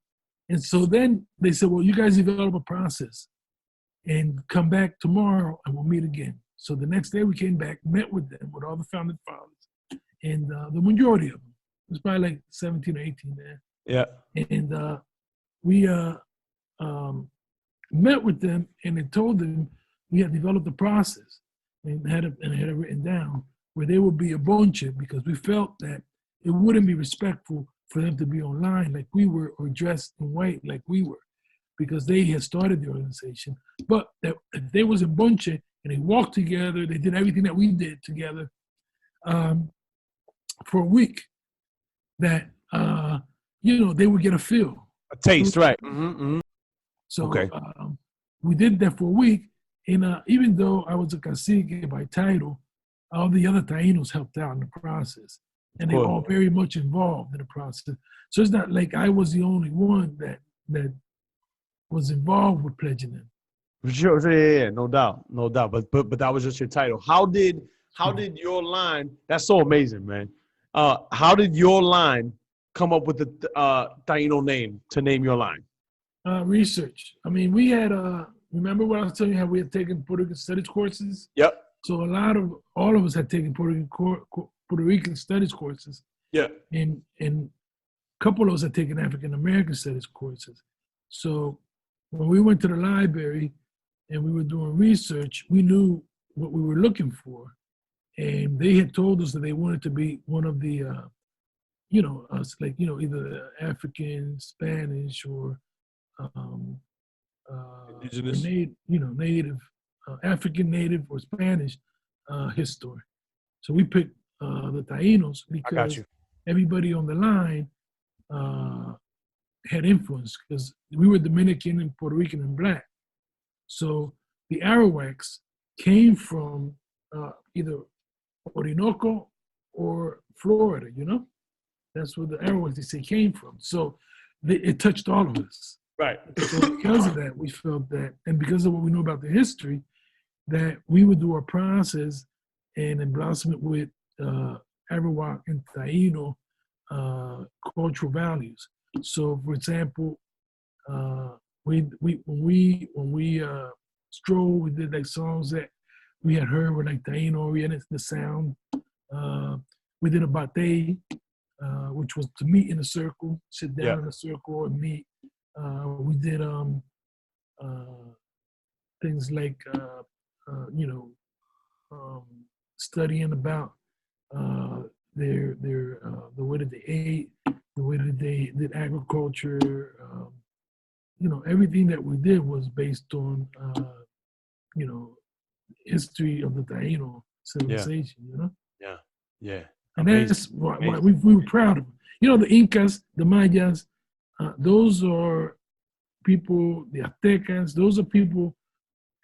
And so then they said, well, you guys develop a process and come back tomorrow and we'll meet again. So the next day we came back, met with them, with all the founding fathers, and the majority of them. It was probably like 17 or 18 there. Yeah. And we met with them and then told them we had developed a process and had it written down where they would be a bunch because we felt that it wouldn't be respectful for them to be online like we were or dressed in white like we were because they had started the organization. But that if they was in bunch and they walked together, they did everything that we did together for a week, that, they would get a feel. A taste, right. Mm-hmm, mm-hmm. So Okay. We did that for a week. And even though I was a cacique by title, all the other Tainos helped out in the process. And they were all very much involved in the process. So it's not like I was the only one that was involved with pledging them. Sure, yeah, no doubt. But that was just your title. How did your line? That's so amazing, man. How did your line come up with the Taino name to name your line? Research. I mean, we had remember what I was telling you how we had taken Puerto Rican studies courses? Yep. So all of us had taken Puerto Rican studies courses. Yeah. And a couple of us had taken African American studies courses. So when we went to the library and we were doing research, we knew what we were looking for. And they had told us that they wanted to be one of the, us, like, either African, Spanish, or Indigenous. Native, African, Native, or Spanish history. So we picked the Tainos because everybody on the line had influence because we were Dominican and Puerto Rican and Black. So the Arawaks came from either Orinoco or Florida, That's where the Arawaks, they say, came from. So it touched all of us. Right. So because of that, we felt that, and because of what we know about the history, that we would do our process and then blossom it with Arawak and Taino cultural values. So, for example, when we stroll, we did like songs that we had heard were like Taino oriented, the sound. We did a bate, which was to meet in a circle, sit down in a circle and meet. We did things like studying about the way that they ate, the way that they did agriculture. Everything that we did was based on history of the Taino civilization. Yeah. And that's why we were proud of them. The Incas, the Mayas, those are people, the Aztecas, those are people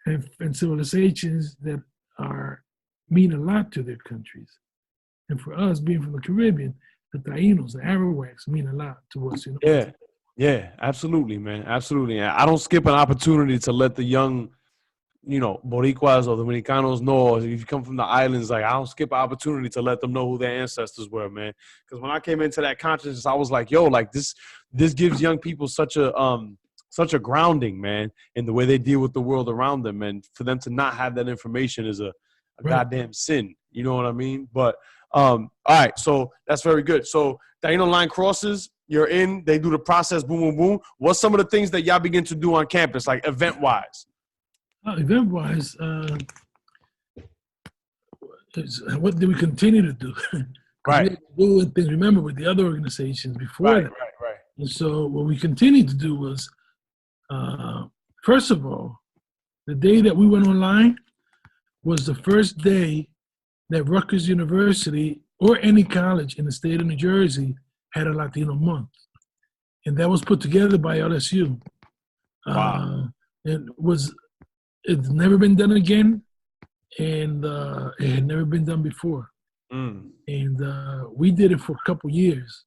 and civilizations that mean a lot to their countries. And for us, being from the Caribbean, the Tainos, the Arawaks mean a lot to us. Yeah, absolutely, man. Absolutely. I don't skip an opportunity to let the young, Boricuas or Dominicanos know, if you come from the islands, like I don't skip an opportunity to let them know who their ancestors were, man. Because when I came into that consciousness, I was like, yo, like this gives young people such a grounding, man, in the way they deal with the world around them. And for them to not have that information is a goddamn sin. You know what I mean? But all right, so that's very good. So Taino line crosses, you're in, they do the process, boom, boom, boom. What's some of the things that y'all begin to do on campus, like event-wise? Event-wise, what do we continue to do? Right. We had to do things, remember, with the other organizations before that. Right. And so what we continued to do was, first of all, the day that we went online was the first day that Rutgers University or any college in the state of New Jersey had a Latino month. And that was put together by LSU. Wow. It's never been done again, and it had never been done before. Mm. And we did it for a couple years.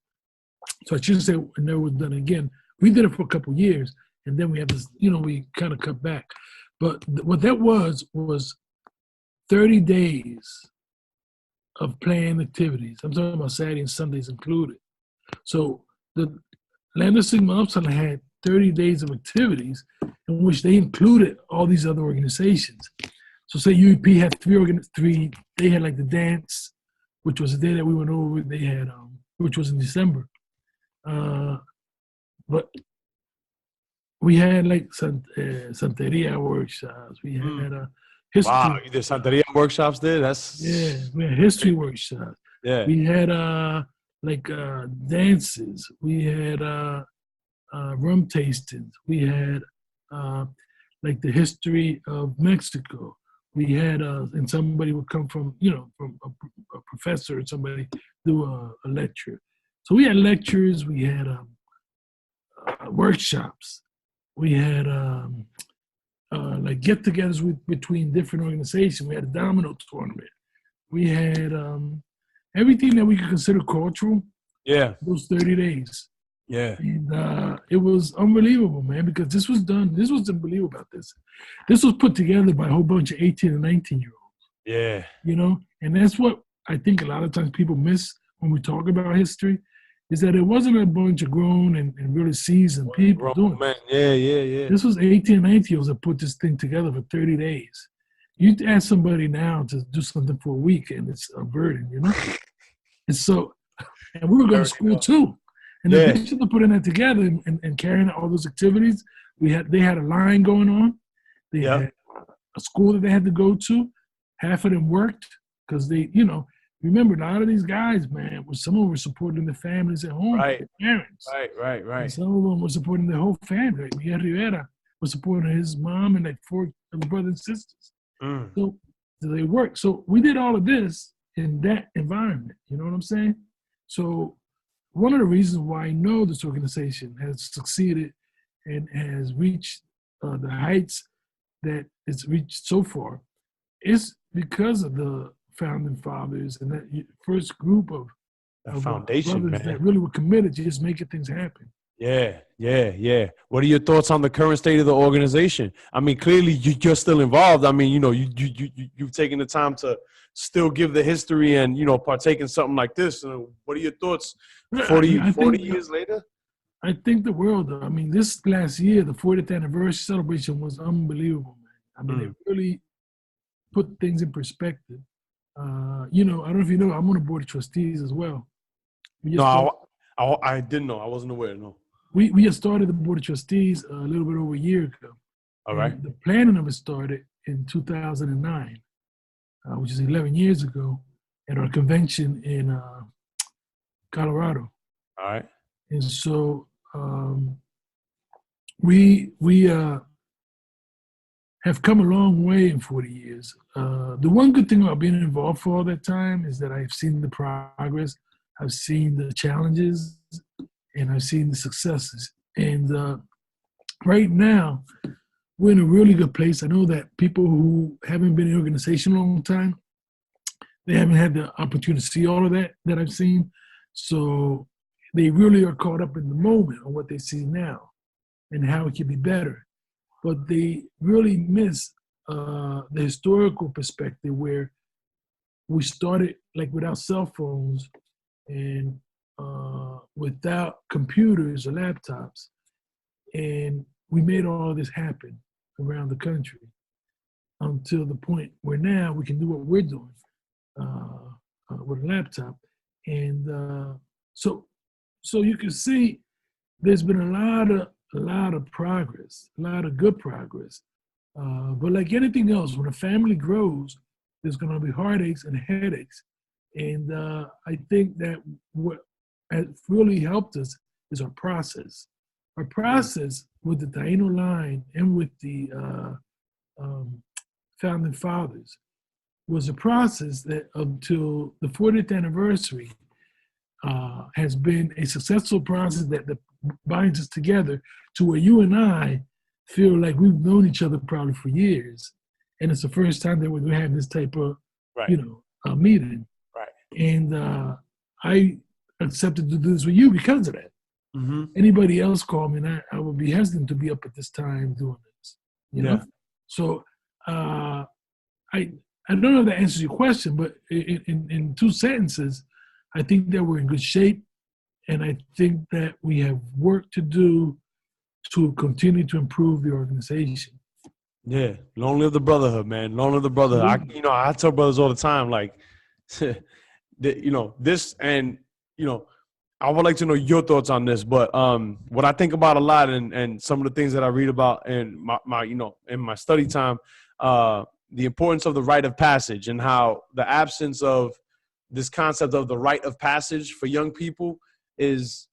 So I shouldn't say it never was done again. We did it for a couple years, and then we had this, we kind of cut back. But what that was 30 days of planned activities. I'm talking about Saturday and Sundays included. So the Lambda Sigma Upsilon had 30 days of activities in which they included all these other organizations. So say UEP had three, they had like the dance, which was the day that we went over, they had, which was in December. But we had like Santeria workshops. We had history. Wow, you did Santeria workshops there? Yeah, we had history workshops. Yeah. We had dances. We had rum tastings. We had like the history of Mexico. We had and somebody would come from from a professor or somebody do a lecture. So we had lectures. We had workshops. We had like get-togethers between different organizations. We had a domino tournament. We had everything that we could consider cultural. Yeah. Those 30 days. Yeah. And it was unbelievable, man, because this was done. This was unbelievable about this. This was put together by a whole bunch of 18 and 19-year-olds. Yeah. And that's what I think a lot of times people miss when we talk about history, is that it wasn't a bunch of grown and really seasoned people doing it. Yeah. This was 18 and 19-year-olds that put this thing together for 30 days. You'd ask somebody now to do something for a week, and it's a burden, And so, and we were going to school too. And in addition to putting that together and carrying out all those activities, they had a line going on. They had a school that they had to go to. Half of them worked because they, remember, a lot of these guys, man, some of them were supporting their families at home, their parents. Right. And some of them were supporting their whole family. Like Miguel Rivera was supporting his mom and like 4 brothers and sisters. So they worked. So we did all of this in that environment. You know what I'm saying? So one of the reasons why I know this organization has succeeded and has reached the heights that it's reached so far is because of the founding fathers and that first group of foundation, brothers man, that really were committed to just making things happen. Yeah. What are your thoughts on the current state of the organization? I mean, clearly you're still involved. I mean, you've taken the time to still give the history and, partake in something like this. What are your thoughts 40 years later? I think the world, I mean, this last year, the 40th anniversary celebration was unbelievable, man. I mean, it really put things in perspective. I don't know if you know, I'm on the board of trustees as well. I didn't know. I wasn't aware, no. We had started the board of trustees a little bit over a year ago. All right. The planning of it started in 2009, which is 11 years ago, at our convention in Colorado. All right. And so we have come a long way in 40 years. The one good thing about being involved for all that time is that I've seen the progress, I've seen the challenges, and I've seen the successes. And right now, we're in a really good place. I know that people who haven't been in the organization a long time, they haven't had the opportunity to see all of that I've seen. So they really are caught up in the moment on what they see now and how it can be better. But they really miss the historical perspective where we started like without cell phones and without computers or laptops. And we made all this happen around the country until the point where now we can do what we're doing with a laptop. And so you can see there's been a lot of progress, a lot of good progress. But like anything else, when a family grows, there's going to be heartaches and headaches. And I think that what has really helped us is our process. Our process with the Taino line and with the founding fathers was a process that until the 40th anniversary has been a successful process that binds us together to where you and I feel like we've known each other probably for years. And it's the first time that we're having this type of, meeting. Right. And I accepted to do this with you because of that. Mm-hmm. Anybody else call me and I would be hesitant to be up at this time doing this, you know? So I don't know if that answers your question, but in 2 sentences, I think that we're in good shape. And I think that we have work to do to continue to improve the organization. Yeah, long live the brotherhood, man. Long live the brotherhood. I tell brothers all the time, like, this, and I would like to know your thoughts on this. But what I think about a lot, and some of the things that I read about in my in my study time, the importance of the rite of passage, and how the absence of this concept of the rite of passage for young people is,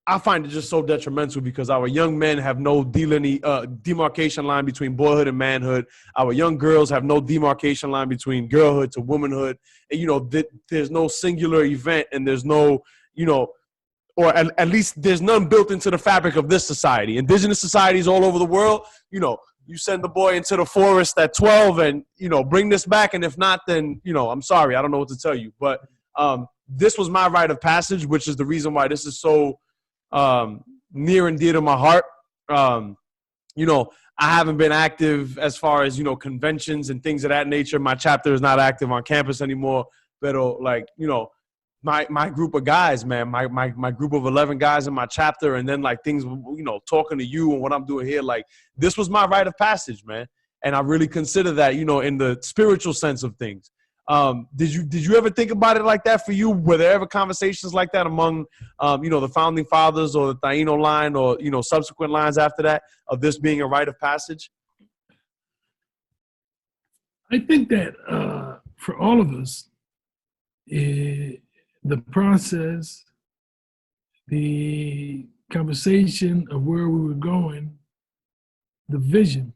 I find it just so detrimental, because our young men have no demarcation line between boyhood and manhood. Our young girls have no demarcation line between girlhood to womanhood. And, there's no singular event, and there's no, or at least there's none built into the fabric of this society. Indigenous societies all over the world, you send the boy into the forest at 12 and, bring this back. And if not, then, I'm sorry, I don't know what to tell you. But this was my rite of passage, which is the reason why this is so near and dear to my heart. I haven't been active as far as, conventions and things of that nature. My chapter is not active on campus anymore. But my group of guys, man, my group of 11 guys in my chapter, and then like things, talking to you and what I'm doing here, like this was my rite of passage, man. And I really consider that, in the spiritual sense of things. Did you ever think about it like that for you? Were there ever conversations like that among, the founding fathers or the Taino line, or, subsequent lines after that, of this being a rite of passage? I think that for all of us, the process, the conversation of where we were going, the vision,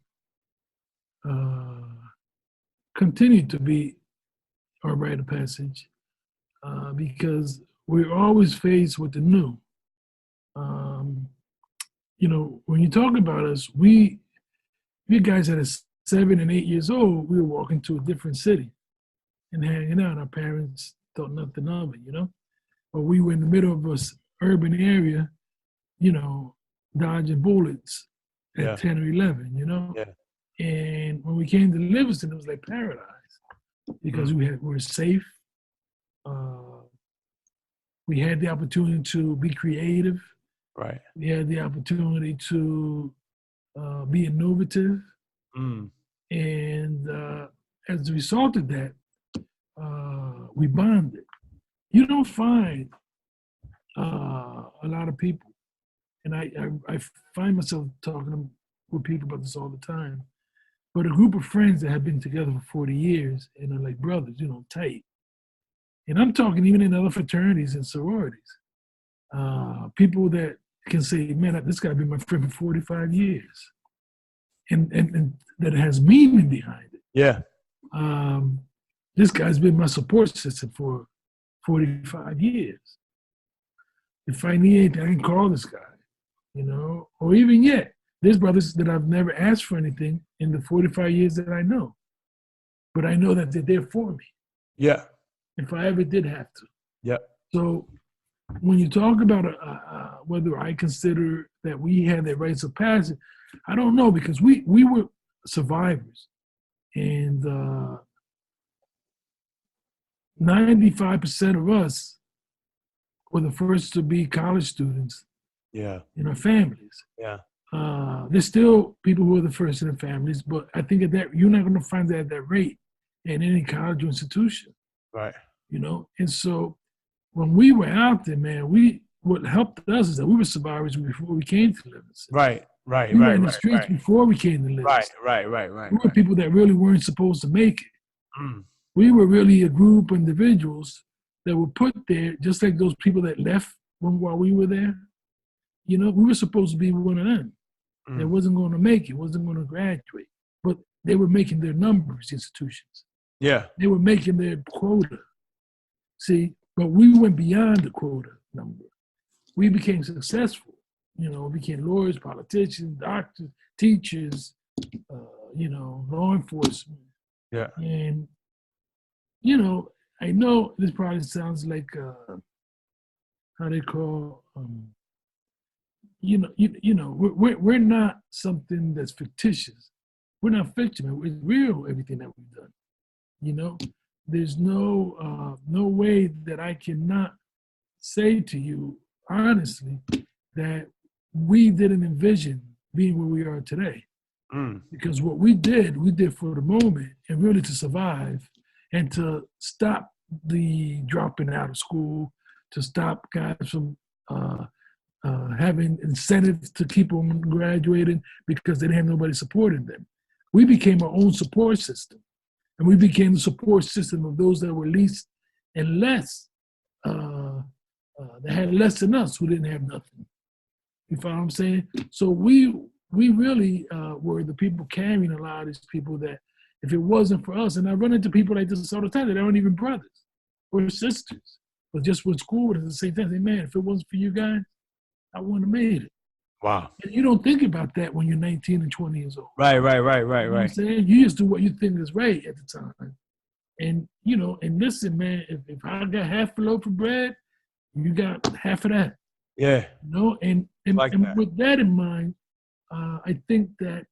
continued to be our rite of passage, because we're always faced with the new. When you talk about us, we guys that are 7 and 8 years old, we were walking to a different city and hanging out. Our parents thought nothing of it, But we were in the middle of an urban area, dodging bullets at 10 or 11, Yeah. And when we came to Livingston, it was like paradise, because we were safe. We had the opportunity to be creative. Right. We had the opportunity to be innovative. And as a result of that, we bonded. You don't find a lot of people, and I find myself talking with people about this all the time, but a group of friends that have been together for 40 years and are like brothers, tight. And I'm talking even in other fraternities and sororities. People that can say, man, this guy been my friend for 45 years. And that has meaning behind it. Yeah. This guy's been my support system for 45 years. If I need anything, I can call this guy, or even yet, there's brothers that I've never asked for anything in the 45 years that I know, but I know that they're there for me. Yeah. If I ever did have to. Yeah. So when you talk about whether I consider that we had that rites of passage, I don't know, because we were survivors, and 95% of us were the first to be college students. Yeah. In our families. Yeah. There's still people who are the first in their families, but I think at that you're not going to find that at that rate in any college or institution. Right. And so when we were out there, man, what helped us is that we were survivors before we came to Livingston. Right. We were in the streets before we came to Livingston. Right. We were people that really weren't supposed to make it. We were really a group of individuals that were put there, just like those people that left while we were there. We were supposed to be one of them that wasn't going to make it, wasn't going to graduate. But they were making their numbers, institutions. Yeah. They were making their quota. See, but we went beyond the quota number. We became successful. We became lawyers, politicians, doctors, teachers, law enforcement. Yeah. And, I know this probably sounds like how they call, we're not something that's fictitious. We're not fiction. It's real, everything that we've done. There's no way that I cannot say to you honestly that we didn't envision being where we are today. Because what we did for the moment and really to survive and to stop the dropping out of school, to stop guys from having incentives to keep them graduating because they didn't have nobody supporting them. We became our own support system, and we became the support system of those that were least and less, that had less than us who didn't have nothing. You follow what I'm saying? So we really were the people carrying a lot of these people that if it wasn't for us, and I run into people like this all the time that aren't even brothers or sisters, but just went to school with us at the same time. Say, man, if it wasn't for you guys, I wouldn't have made it. Wow. And you don't think about that when you're 19 and 20 years old. Right. You know what I'm saying? You just do what you think is right at the time. And, you know, and listen, man, if I got half a loaf of bread, you got half of that. Yeah. You know, and with that in mind, I think that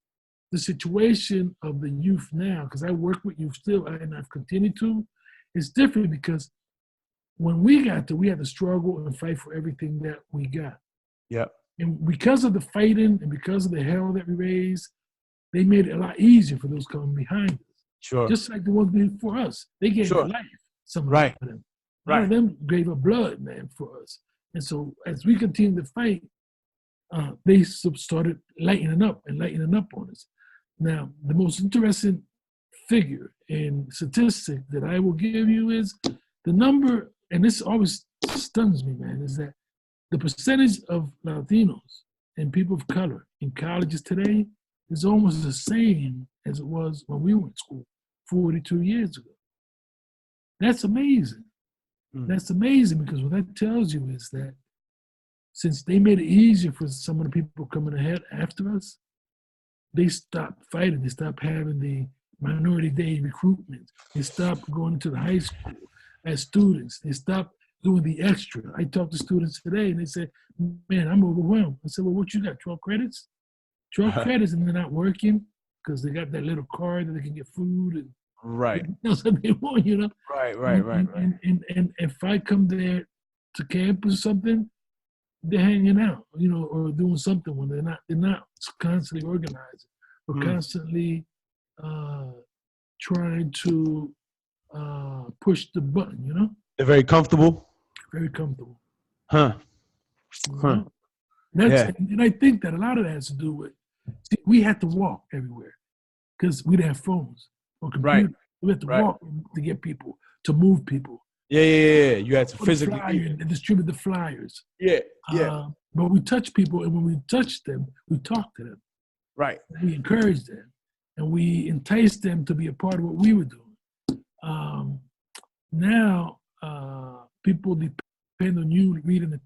the situation of the youth now, because I work with youth still, and I've continued to, is different because when we got there, we had to struggle and fight for everything that we got. Yep. And because of the fighting and because of the hell that we raised, they made it a lot easier for those coming behind us. Sure. Just like the ones before us. They gave their life, some of them. A lot of them gave up blood, man, for us. And so as we continued to fight, they started lightening up on us. Now, the most interesting figure and statistic that I will give you is the number, and this always stuns me, man, is that the percentage of Latinos and people of color in colleges today is almost the same as it was when we went to school 42 years ago. That's amazing. That's amazing because what that tells you is that since they made it easier for some of the people coming ahead after us, they stopped fighting. They stopped having the minority day recruitment. They stopped going into the high school as students. They stopped doing the extra. I talked to students today and they said, man, I'm overwhelmed. I said, well, what you got, 12 credits? 12 credits and they're not working because they got that little card that they can get food and else that they want, you know? Right. And if I come there to campus or something, they're hanging out, you know, or doing something when they're not constantly organizing or constantly trying to push the button, you know? They're very comfortable. Very comfortable. Huh. And I think that a lot of that has to do with, see, we had to walk everywhere because we didn't have phones or computers. We had to walk to get people, to move people. Yeah. You had to physically and distribute the flyers. Yeah. But we touch people, and when we touch them, we talk to them. Right. We encourage them, and we entice them to be a part of what we were doing. Now, people depend on you reading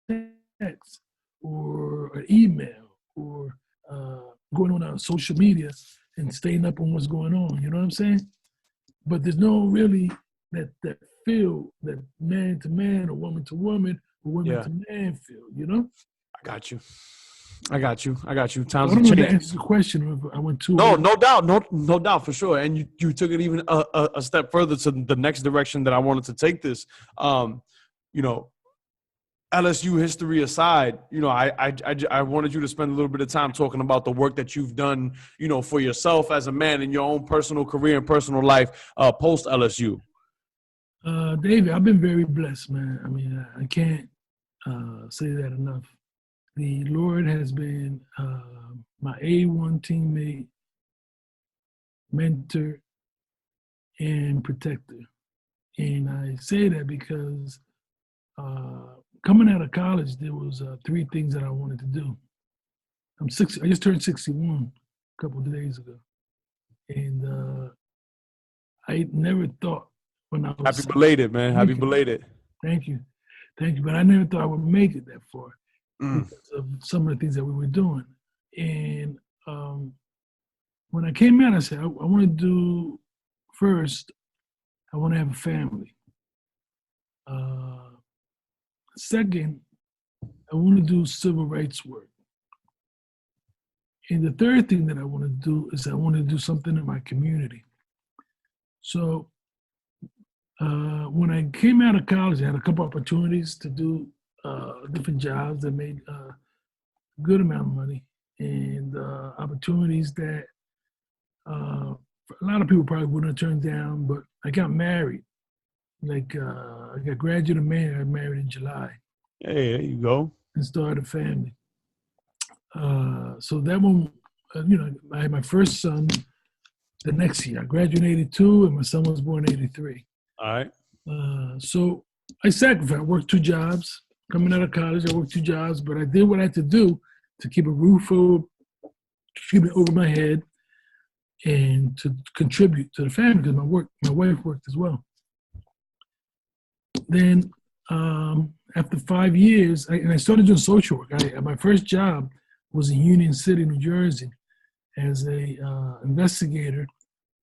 the text or an email or going on social media and staying up on what's going on. You know what I'm saying? But there's no really that feel that man to man or woman to woman or woman to man feel. You know? I got you. Times I don't have know if changed. that answers the question. Or if I went too. No doubt for sure. And you took it even a step further to the next direction that I wanted to take this. You know, LSU history aside, you know, I wanted you to spend a little bit of time talking about the work that you've done, you know, for yourself as a man in your own personal career and personal life post LSU. David, I've been very blessed, man. I mean, I can't say that enough. The Lord has been my A1 teammate, mentor, and protector. And I say that because coming out of college, there was 3 things that I wanted to do. I just turned 61 a couple of days ago. And I never thought when I was— Happy belated, man. Happy belated. Thank you. But I never thought I would make it that far because of some of the things that we were doing. And when I came out, I said, I want to do, first, I want to have a family. Second, I want to do civil rights work. And the third thing that I want to do is I want to do something in my community. So when I came out of college, I had a couple opportunities to do different jobs that made good amount of money and opportunities that a lot of people probably wouldn't have turned down. But I got married. Like I got graduate and married. I married in July Hey, there you go. and started a family. So that one, I had my first son the next year. I graduated in 82 and my son was born in 83. All right. So I sacrificed. I worked 2 jobs. Coming out of college, I worked 2 jobs, but I did what I had to do to keep a roof over my head and to contribute to the family because my wife worked as well. Then after 5 years, I started doing social work. My first job was in Union City, New Jersey, as a investigator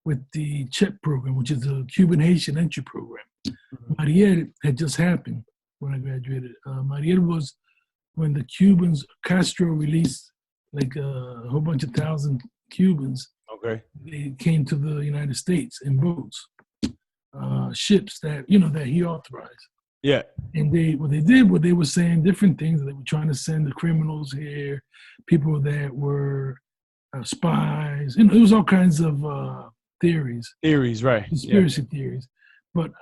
with the CHEP program, which is the Cuban Haitian Entry Program. Mariel had just happened when I graduated. Mariel was when the Cubans, Castro released like a whole bunch of thousand Cubans. Okay. They came to the United States in boats, ships that he authorized. Yeah. And they were saying different things. They were trying to send the criminals here, people that were spies. It was all kinds of theories. Theories, right? Conspiracy theories. But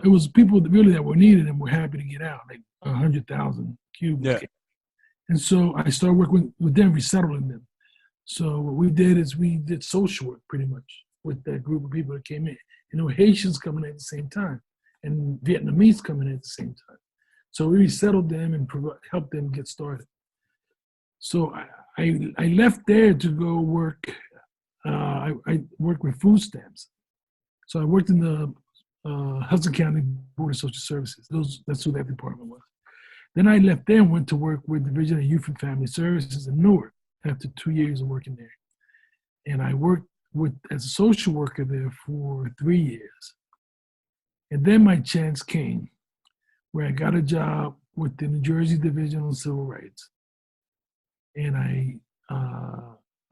it was people that were needed and were happy to get out, like 100,000 Cubans. Yeah. Came. And so I started working with them, resettling them. So what we did is we did social work pretty much with that group of people that came in. Haitians coming in at the same time and Vietnamese coming in at the same time. So we resettled them and helped them get started. So I left there to go work. I worked with food stamps. So I worked in the Hudson County Board of Social Services. That's who that department was. Then I left there and went to work with Division of Youth and Family Services in Newark after 2 years of working there. And I worked as a social worker there for 3 years. And then my chance came where I got a job with the New Jersey Division on Civil Rights. And I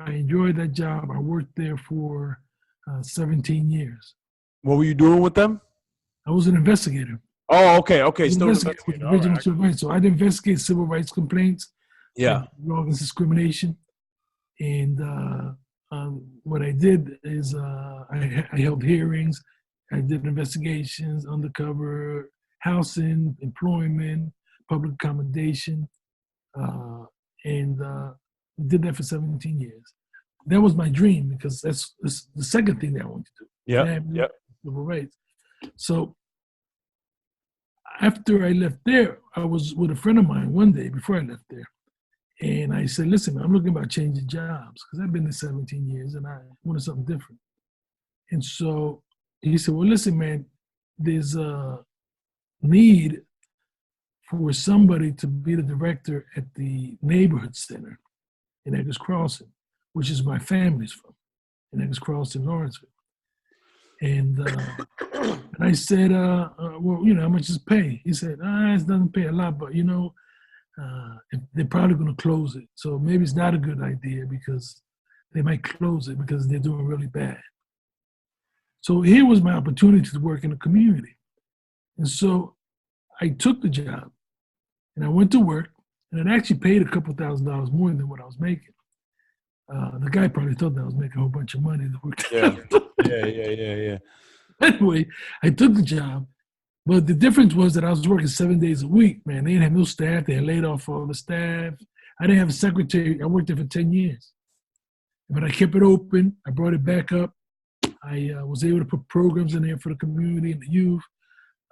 enjoyed that job. I worked there for 17 years. What were you doing with them? I was an investigator. Oh, okay. Still an investigator with the Division of Civil Rights. So I'd investigate civil rights complaints. Yeah. Against discrimination. And what I did is I held hearings. I did investigations, undercover, housing, employment, public accommodation, and did that for 17 years. That was my dream because that's the second thing that I wanted to do. Yeah. Civil rights. So after I left there, I was with a friend of mine one day before I left there. And I said, listen, I'm looking about changing jobs because I've been there 17 years and I wanted something different. And so he said, well, listen, man, there's a need for somebody to be the director at the neighborhood center in Eggers Crossing, which is my family's from, in Eggers Crossing, Lawrenceville. And I said, well, how much does it pay? He said, it doesn't pay a lot, but, they're probably going to close it. So maybe it's not a good idea because they might close it because they're doing really bad. So here was my opportunity to work in the community. And so I took the job and I went to work and it actually paid a couple $1,000s more than what I was making. The guy probably thought that I was making a whole bunch of money to work. Yeah. Anyway, I took the job, but the difference was that I was working 7 days a week, man. They didn't have no staff. They had laid off all the staff. I didn't have a secretary. I worked there for 10 years. But I kept it open. I brought it back up. I was able to put programs in there for the community and the youth.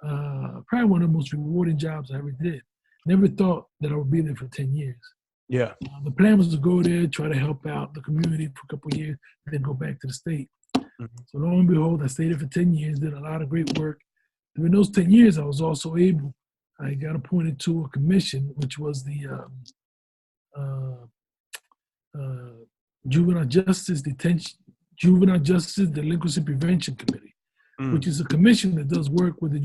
Probably one of the most rewarding jobs I ever did. Never thought that I would be there for 10 years. Yeah. The plan was to go there, try to help out the community for a couple of years, then go back to the state. Mm-hmm. So lo and behold, I stayed there for 10 years, did a lot of great work. During those 10 years, I was also I got appointed to a commission, which was the Juvenile Justice Delinquency Prevention Committee, which is a commission that does work with the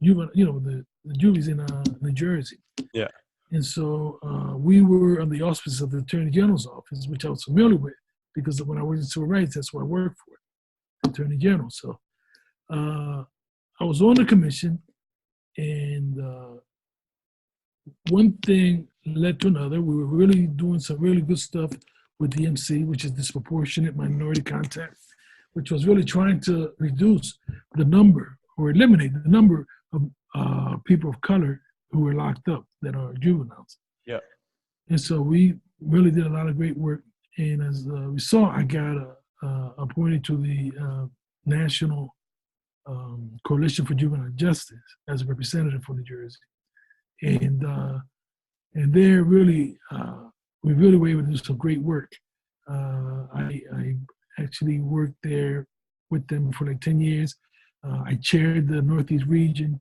the juvies in New Jersey. Yeah. And so we were on the auspices of the Attorney General's office, which I was familiar with because when I worked in civil rights, that's what I worked for, the Attorney General. So I was on the commission, and one thing led to another. We were really doing some really good stuff with DMC, which is disproportionate minority contact, which was really trying to reduce the number or eliminate the number of people of color who were locked up that are juveniles. Yeah. And so we really did a lot of great work. And as we saw, I got appointed to the National Coalition for Juvenile Justice as a representative for New Jersey. And there really, we really were able to do some great work. I actually worked there with them for like 10 years. I chaired the Northeast region,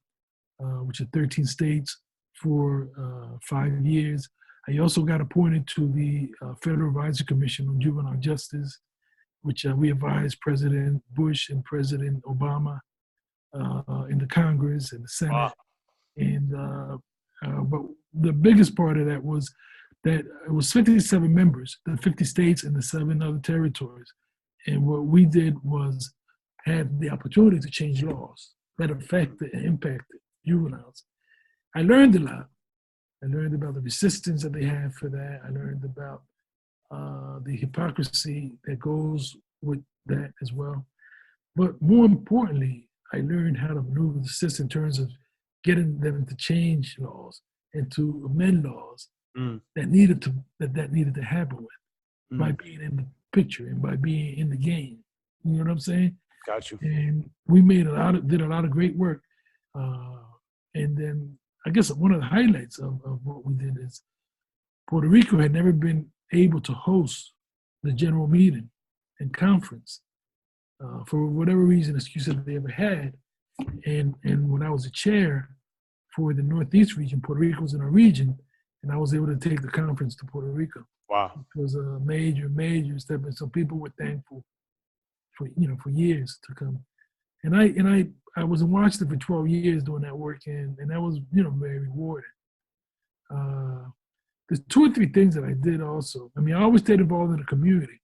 which is 13 states, for 5 years. I also got appointed to the Federal Advisory Commission on Juvenile Justice, which we advised President Bush and President Obama in the Congress and the Senate. Wow. And but the biggest part of that was that it was 57 members, the 50 states and the 7 other territories. And what we did was had the opportunity to change laws that affected and impacted juveniles. I learned a lot. I learned about the resistance that they have for that. I learned about the hypocrisy that goes with that as well. But more importantly, I learned how to maneuver the system in terms of getting them to change laws and to amend laws that needed to happen with by being in the picture and by being in the game. You know what I'm saying? Got you. And we did a lot of great work. And then I guess one of the highlights of what we did is Puerto Rico had never been able to host the general meeting and conference for whatever reason, excuse that they ever had. And when I was a chair for the Northeast region, Puerto Rico was in our region, and I was able to take the conference to Puerto Rico. Wow. It was a major, major step, and so people were thankful for years to come. And I was in Washington for 12 years doing that work, and that was very rewarding. There's 2 or 3 things that I did also. I mean, I always stayed involved in the community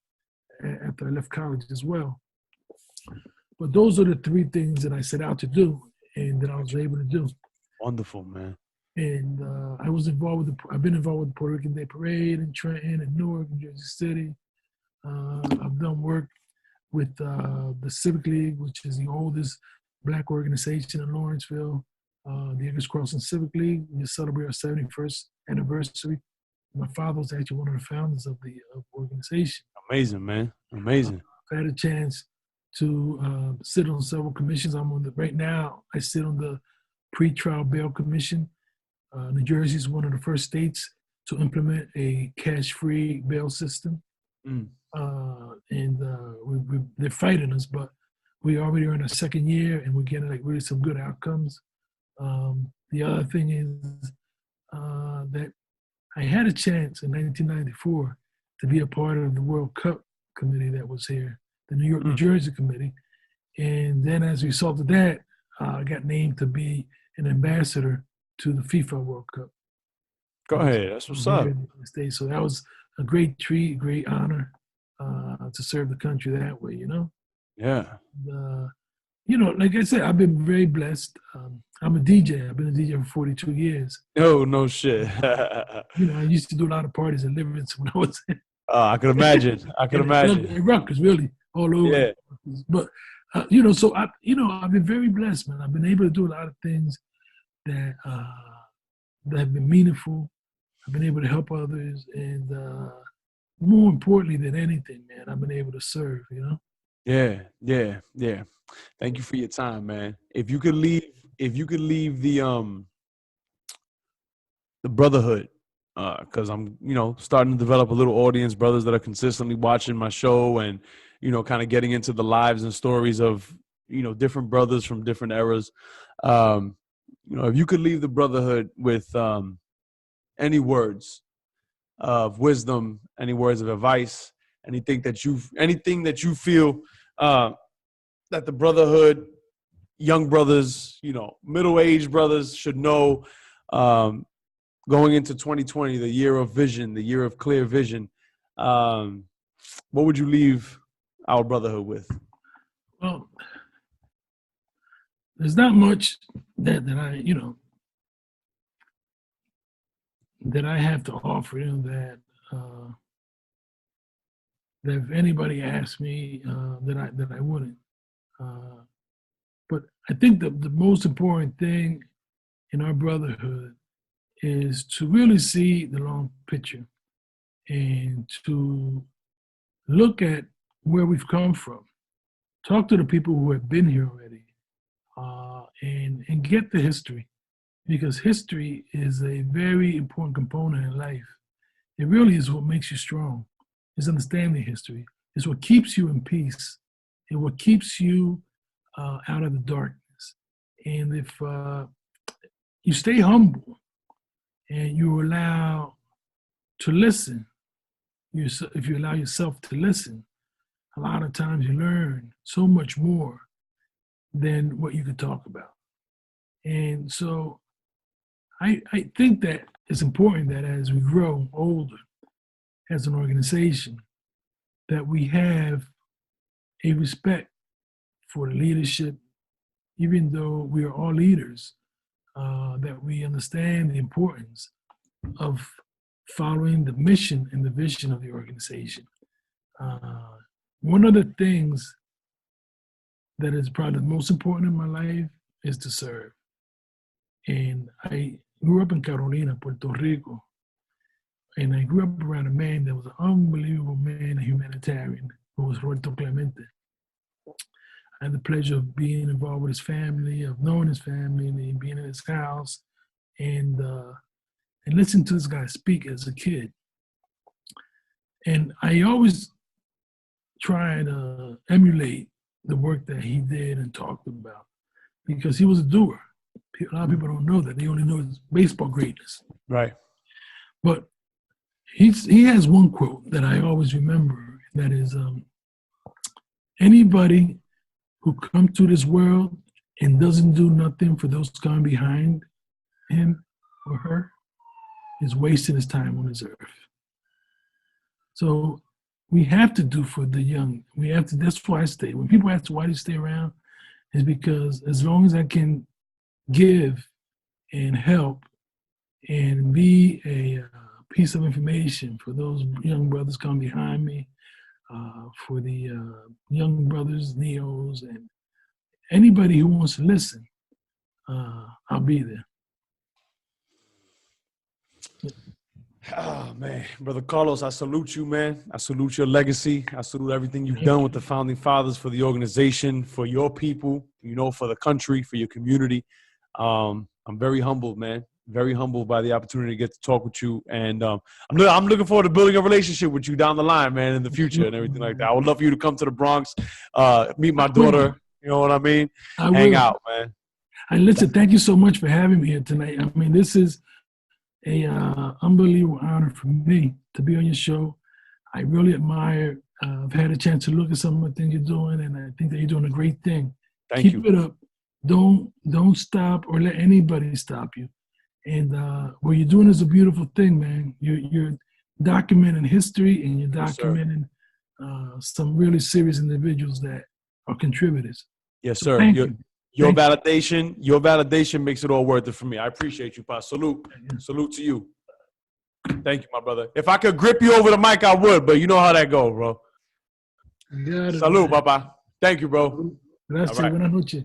after I left college as well. But those are the 3 things that I set out to do and that I was able to do. Wonderful, man. And I was involved I've been involved with the Puerto Rican Day Parade in Trenton and Newark and Jersey City. I've done work with the Civic League, which is the oldest Black organization in Lawrenceville, the Eggers Crossing Civic League. We celebrate our 71st anniversary. My father was actually one of the founders of the organization. Amazing, man. Amazing. I had a chance to sit on several commissions. Right now, I sit on the Pretrial Bail Commission. New Jersey is one of the first states to implement a cash-free bail system. They're fighting us, but we already are in our 2nd year, and we're getting like really some good outcomes. The other thing is that I had a chance in 1994 to be a part of the World Cup committee that was here, the New York, New Jersey committee. And then as a result of that, I got named to be an ambassador to the FIFA World Cup. Go ahead. That's what's up. So that was a great treat, great honor to serve the country that way, Yeah. Like I said, I've been very blessed. I'm a DJ. I've been a DJ for 42 years. No shit. I used to do a lot of parties in Liverpool when I was in. I can imagine. I can imagine. Rutgers, really, all over. Yeah. But, so I've been very blessed, man. I've been able to do a lot of things that have been meaningful. I've been able to help others. And more importantly than anything, man, I've been able to serve, Yeah. Thank you for your time, man. If you could leave the brotherhood, because I'm, starting to develop a little audience, brothers that are consistently watching my show and, kind of getting into the lives and stories of, different brothers from different eras. If you could leave the brotherhood with any words of wisdom, any words of advice, anything that you feel that the brotherhood, young brothers, middle-aged brothers should know going into 2020, the year of vision, the year of clear vision, what would you leave our brotherhood with? Well, there's not much that I, that I have to offer him that if anybody asked me that I wouldn't. But I think the most important thing in our brotherhood is to really see the long picture and to look at where we've come from. Talk to the people who have been here already, and get the history, because history is a very important component in life. It really is what makes you strong. Is understanding history. It's what keeps you in peace, and what keeps you out of the darkness. And if you stay humble and you allow to listen, if you allow yourself to listen, a lot of times you learn so much more than what you could talk about. And so I think that it's important that as we grow older as an organization, that we have a respect for the leadership, even though we are all leaders, that we understand the importance of following the mission and the vision of the organization. One of the things that is probably the most important in my life is to serve. And I grew up in Carolina, Puerto Rico, and I grew up around a man that was an unbelievable man, a humanitarian, who was Roberto Clemente. I had the pleasure of being involved with his family, of knowing his family, and being in his house, and listening to this guy speak as a kid. And I always try to emulate the work that he did and talked about, because he was a doer. A lot of people don't know that. They only know his baseball greatness. Right. But he has one quote that I always remember, that is, anybody who comes to this world and doesn't do nothing for those coming behind him or her is wasting his time on this earth. So we have to do for the young. We have to. That's why I stay. When people ask why do you stay around, is because as long as I can give and help and be a piece of information for those young brothers coming behind me, for the young brothers, neos, and anybody who wants to listen, I'll be there. Oh, man. Brother Carlos, I salute you, man. I salute your legacy. I salute everything you've done with the Founding Fathers, for the organization, for your people, for the country, for your community. I'm very humbled, man. Very humbled by the opportunity to get to talk with you. And I'm looking forward to building a relationship with you down the line, man, in the future and everything like that. I would love for you to come to the Bronx, meet my daughter, you know what I mean? Hang out, man. And listen, thank you so much for having me here tonight. I mean, this is a unbelievable honor for me to be on your show. I really admire. I've had a chance to look at some of the things you're doing, and I think that you're doing a great thing. Keep it up. Don't stop or let anybody stop you. And what you're doing is a beautiful thing, man. You're documenting history, and you're documenting some really serious individuals that are contributors. Yes, sir. Your validation makes it all worth it for me. I appreciate you, Pa. Salute. Salute to you. Thank you, my brother. If I could grip you over the mic, I would, but you know how that goes, bro. Salute, Papa. Thank you, bro. Gracias. Buenas noches.